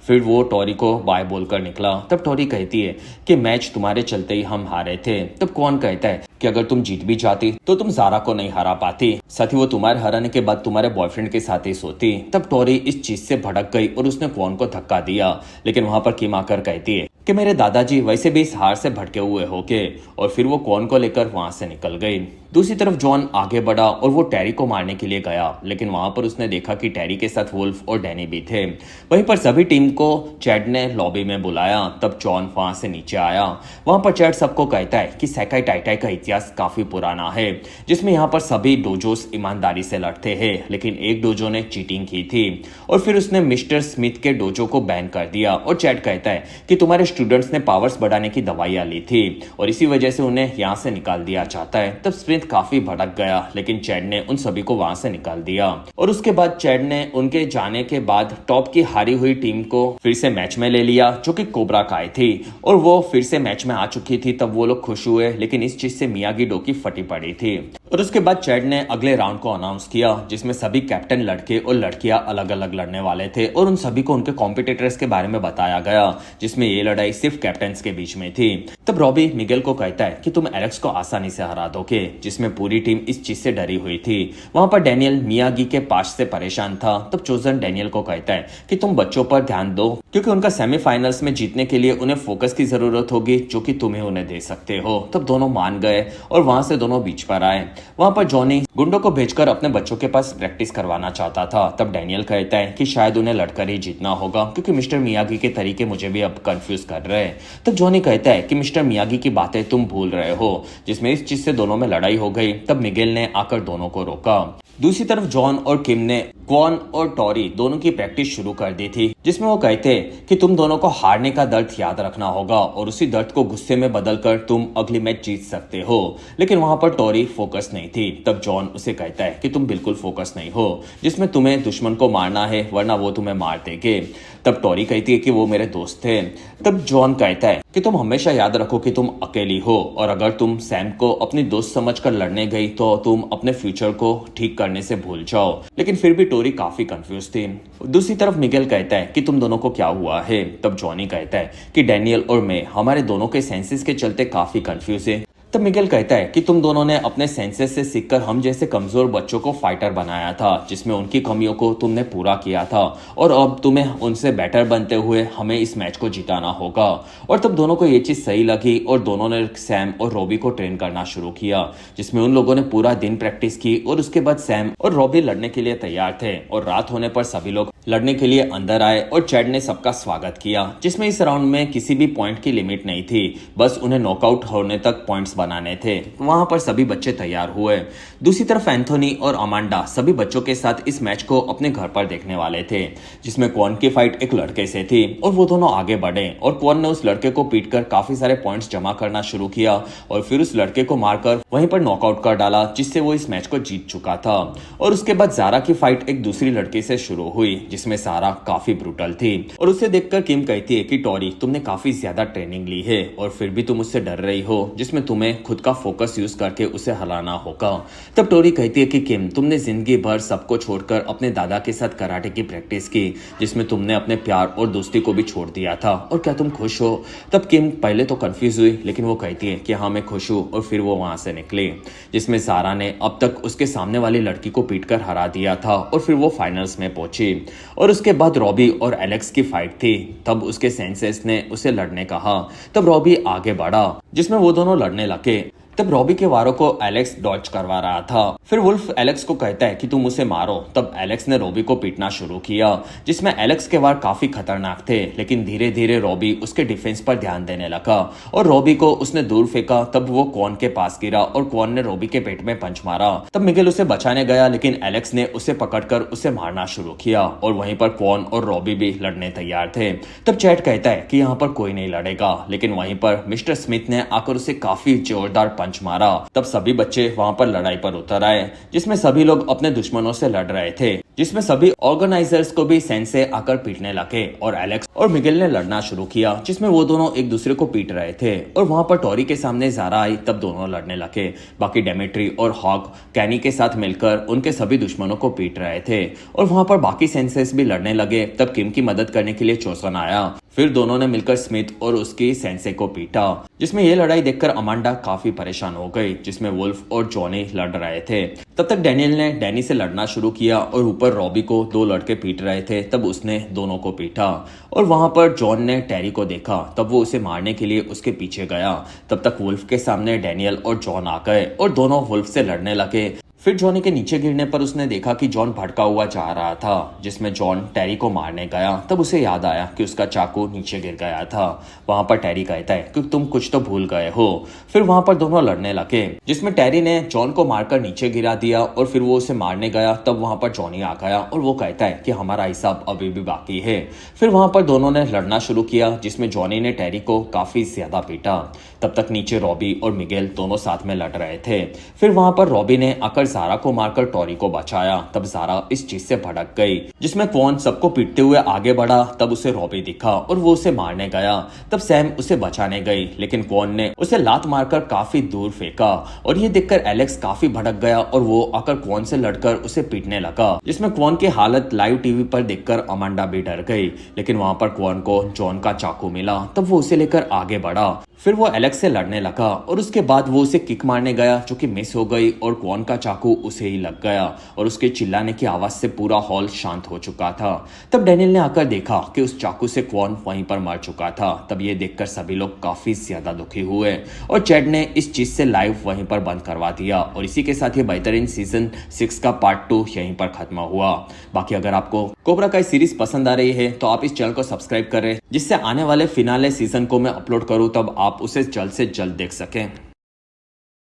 फिर वो टॉरी को बाय बोलकर निकला। तब टॉरी कहती है कि मैच तुम्हारे चलते ही हम हारे थे। तब क्वान कहता है कि अगर तुम जीत भी जाती तो तुम जारा को नहीं हरा पाती, साथ ही वो तुम्हारे हराने के बाद तुम्हारे बॉयफ्रेंड के साथ ही सोती। तब टॉरी इस चीज से भड़क गई और उसने क्वान को धक्का दिया, लेकिन वहां पर किम आकर कहती है कि मेरे दादाजी वैसे भी इस हार से भटके हुए होके, और फिर वो क्वान को लेकर वहां से निकल गई। दूसरी तरफ जॉन आगे बढ़ा और वो टेरी को मारने के लिए गया, लेकिन वहां पर उसने देखा कि टेरी के साथ वुल्फ और डैनी भी थे। वहीं पर सभी टीम को चैड ने लॉबी में बुलाया। तब जॉन वहां से नीचे आया। वहां पर चैड सबको कहता है कि सेकाई टाइटाई का इतिहास काफी पुराना है, जिसमें यहाँ पर सभी डोजोस ईमानदारी से लड़ते हैं, लेकिन एक डोजो ने चीटिंग की थी और फिर उसने मिस्टर स्मिथ के डोजो को बैन कर दिया। और चैड कहता है कि तुम्हारे स्टूडेंट्स ने पावर्स बढ़ाने की दवाइयां ली थी और इसी वजह से उन्हें यहाँ से निकाल दिया जाता है। तब स्मिथ काफी भड़क गया, लेकिन चैड ने उन सभी को वहां से निकाल दिया। और उसके बाद चैड ने उनके जाने के बाद टॉप की हारी हुई टीम को फिर से मैच में ले लिया, जो कि कोबरा काय थी, और वो फिर से मैच में आ चुकी थी। तब वो लोग खुश हुए, लेकिन इस चीज से मियागी डोकी फटी पड़ी थी। और उसके बाद चैड ने अगले राउंड को अनाउंस किया, जिसमें सभी कैप्टन लड़के और लड़कियां अलग अलग लड़ने वाले थे और उन सभी को उनके कॉम्पिटिटर्स के बारे में बताया गया, जिसमें ये लड़ाई सिर्फ कैप्टन्स के बीच में थी। तब रॉबी मिगेल को कहता है कि तुम एलेक्स को आसानी से हरा दोगे, जिसमें पूरी टीम इस चीज से डरी हुई थी। वहां पर डैनियल मियागी के पास से परेशान था। तब चोजन डैनियल को कहता है कि तुम बच्चों पर ध्यान दो, क्योंकि उनका सेमीफाइनल्स में जीतने के लिए उन्हें फोकस की जरूरत होगी, जो कि तुम्हें उन्हें दे सकते हो। तब दोनों मान गए और वहां से दोनों बीच पर आए। वहां पर जॉनी गुंडों को भेजकर अपने बच्चों के पास प्रैक्टिस करवाना चाहता था। तब डैनियल कहता है कि शायद उन्हें लड़कर ही जीतना होगा, क्योंकि मिस्टर मियागी के तरीके मुझे भी अब कंफ्यूज कर रहे हैं। तब जॉनी कहता है कि मिस्टर मियागी की बातें तुम भूल रहे हो, जिसमें इस चीज से दोनों में लड़ाई हो गई। तब मिगेल ने आकर दोनों को रोका। दूसरी तरफ जॉन और किम ने क्वॉन और टॉरी दोनों की प्रैक्टिस शुरू कर दी थी, जिसमें वो कहते कि तुम दोनों को हारने का दर्द याद रखना होगा और उसी दर्द को गुस्से में बदलकर तुम अगली मैच जीत सकते हो। लेकिन वहां पर टॉरी फोकस नहीं थी। तब जॉन उसे कहता है कि तुम बिल्कुल फोकस नहीं हो, जिसमें तुम्हें दुश्मन को मारना है वरना वो तुम्हें मार देंगे। तब टॉरी कहती है कि वो मेरे दोस्त थे। तब जॉन कहता है कि तुम हमेशा याद रखो कि तुम अकेली हो और अगर तुम सैम को अपनी दोस्त समझकर लड़ने गई तो तुम अपने फ्यूचर को ठीक करने से भूल जाओ। लेकिन फिर भी टोरी काफी कंफ्यूज थी। दूसरी तरफ मिगेल कहता है कि तुम दोनों को क्या हुआ है। तब जॉनी कहता है कि डैनियल और मैं हमारे दोनों के सेंसेस के चलते काफी कंफ्यूज है। तब मिगेल कहता है कि तुम दोनों ने अपने सेंसेस से सीखकर हम जैसे कमजोर बच्चों को फाइटर बनाया था, जिसमें उनकी कमियों को तुमने पूरा किया था और अब तुम्हें उनसे बेटर बनते हुए हमें इस मैच को जिताना होगा। और तब दोनों को ये चीज सही लगी और दोनों ने सैम और रॉबी को ट्रेन करना शुरू किया, जिसमें उन लोगों ने पूरा दिन प्रैक्टिस की और उसके बाद सैम और रॉबी लड़ने के लिए तैयार थे और रात होने पर सभी लोग लड़ने के लिए अंदर आए और चैड ने सबका स्वागत किया, जिसमें इस राउंड में किसी भी पॉइंट की लिमिट नहीं थी, बस उन्हें नॉकआउट होने तक पॉइंट्स बनाने थे। वहां पर सभी बच्चे तैयार हुए। दूसरी तरफ एंथोनी और अमांडा सभी बच्चों के साथ इस मैच को अपने घर पर देखने वाले थे, जिसमें क्वॉन की फाइट एक लड़के से थी और वो दोनों आगे बढ़े और क्वॉन ने उस लड़के को पीटकर काफी सारे पॉइंट्स जमा करना शुरू किया और फिर उस लड़के को मारकर वहीं पर नॉकआउट कर डाला, जिससे वो इस मैच को जीत चुका था। और उसके बाद जारा की फाइट एक दूसरी लड़की से शुरू हुई, जिसमें सारा काफी ब्रूटल थी और उसे देखकर किम कहती है कि टॉरी तुमने काफी ज्यादा ट्रेनिंग ली है और फिर भी तुम उससे डर रही हो, जिसमें तुम्हें खुद का फोकस यूज करके उसे हराना होगा। तब टोरी कहती है कि किम तुमने जिंदगी भर सबको छोड़कर अपने दादा के साथ कराटे की प्रैक्टिस की, जिसमें तुमने अपने प्यार और दोस्ती को भी छोड़ दिया था, और क्या तुम खुश हो। तब किम पहले तो कंफ्यूज हुई, लेकिन वो कहती है कि हाँ मैं खुश हूँ और फिर वो वहां से निकली, जिसमें सारा ने अब तक उसके सामने वाली लड़की को पीटकर हरा दिया था और फिर वो फाइनल्स में पहुंची। और उसके बाद रॉबी और एलेक्स की फाइट थी। तब उसके सेंसेस ने उसे लड़ने कहा। तब रॉबी आगे बढ़ा, जिसमें वो दोनों लड़ने लगे। तब रॉबी के वारों को एलेक्स डॉज करवा रहा था। फिर वुल्फ एलेक्स को कहता है कि तुम उसे मारो। तब एलेक्स ने रॉबी को पीटना शुरू किया, जिसमें एलेक्स के वार काफी खतरनाक थे, लेकिन धीरे धीरे रॉबी उसके डिफेंस पर ध्यान देने लगा और रॉबी को उसने दूर फेंका। तब वो क्वॉन के पास गिरा और क्वॉन ने रॉबी के पेट में पंच मारा। तब मिगेल उसे बचाने गया, लेकिन एलेक्स ने उसे पकड़कर उसे मारना शुरू किया और वहीं पर क्वॉन और रॉबी भी लड़ने तैयार थे। तब चैट कहता है कि यहाँ पर कोई नहीं लड़ेगा, लेकिन वहीं पर मिस्टर स्मिथ ने आकर उसे काफी जोरदार पंच मारा। तब सभी बच्चे वहां पर लड़ाई पर उतर आए, जिसमें सभी लोग अपने दुश्मनों से लड़ रहे थे, जिसमें सभी ऑर्गेनाइजर्स को भी सेंसे आकर पीटने लगे और एलेक्स और मिगेल ने लड़ना शुरू किया, जिसमें वो दोनों एक दूसरे को पीट रहे थे। और वहां पर टॉरी के सामने जारा आई। तब दोनों लड़ने लगे। बाकी डेमेट्री और हॉक कैनी के साथ मिलकर उनके सभी दुश्मनों को पीट रहे थे और वहां पर बाकी सेंसेस भी लड़ने लगे। तब किम की मदद करने के लिए चोसन आया। फिर दोनों ने मिलकर स्मिथ और उसकी सेंसे को पीटा, जिसमें ये लड़ाई देखकर अमांडा काफी परेशान हो गई, जिसमें वुल्फ और जॉनी लड़ रहे थे। तब तक डैनियल ने डैनी से लड़ना शुरू किया और ऊपर रॉबी को दो लड़के पीट रहे थे। तब उसने दोनों को पीटा और वहां पर जॉन ने टेरी को देखा। तब वो उसे मारने के लिए उसके पीछे गया। तब तक वुल्फ के सामने डैनियल और जॉन आ गए और दोनों वुल्फ से लड़ने लगे। फिर जॉनी के नीचे गिरने पर उसने देखा कि जॉन भटका हुआ जा रहा था, जिसमें जॉन टेरी को मारने गया। तब उसे याद आया कि उसका चाकू नीचे गिर गया था। वहां पर टेरी कहता है कि तुम कुछ तो भूल गए हो। फिर वहां पर दोनों लड़ने लगे, जिसमें टेरी ने जॉन को मारकर नीचे गिरा दिया और फिर वो उसे मारने गया। तब वहां पर जॉनी आ गया और वो कहता है कि हमारा हिसाब अभी भी बाकी है। फिर वहां पर दोनों ने लड़ना शुरू किया, जिसमें जॉनी ने टेरी को काफी ज्यादा पीटा। तब तक नीचे रॉबी और मिगेल दोनों साथ में लड़ रहे थे। फिर वहां पर रॉबी ने आकर जारा को मारकर टॉरी को बचाया। तब जारा इस चीज से भड़क गई, जिसमें क्वॉन सबको पीटते हुए आगे बढ़ा। तब उसे रॉबी दिखा और वो उसे मारने गया। तब सैम उसे बचाने गई, लेकिन क्वॉन ने उसे लात मारकर काफी दूर फेंका और ये देखकर एलेक्स काफी भड़क गया और वो आकर क्वॉन से लड़कर उसे पीटने लगा, जिसमें क्वॉन की हालत लाइव टीवी पर देखकर अमांडा भी डर गई। लेकिन वहां पर क्वॉन को जॉन का चाकू मिला। तब वो उसे लेकर आगे बढ़ा। फिर वो एलेक्स से लड़ने लगा और उसके बाद वो उसे किक मारने गया, जो कि मिस हो गई और क्वॉन का चाकू उसे ही लग गया और उसके चिल्लाने की आवाज से पूरा हॉल शांत हो चुका था। तब डैनियल ने आकर देखा कि उस चाकू से क्वॉन वहीं पर मर चुका था। तब ये देखकर सभी लोग काफी ज्यादा दुखी हुए और चैड ने इस चीज से लाइव वहीं पर बंद करवा दिया। और इसी के साथ ये बेहतरीन सीजन 6 का पार्ट 2 यहीं पर खत्म हुआ। बाकी अगर आपको कोबरा काई सीरीज पसंद आ रही है तो आप इस चैनल को सब्सक्राइब करें, जिससे आने वाले फिनाले सीजन को मैं अपलोड करूं तब आप उसे जल्द से जल्द देख सकें।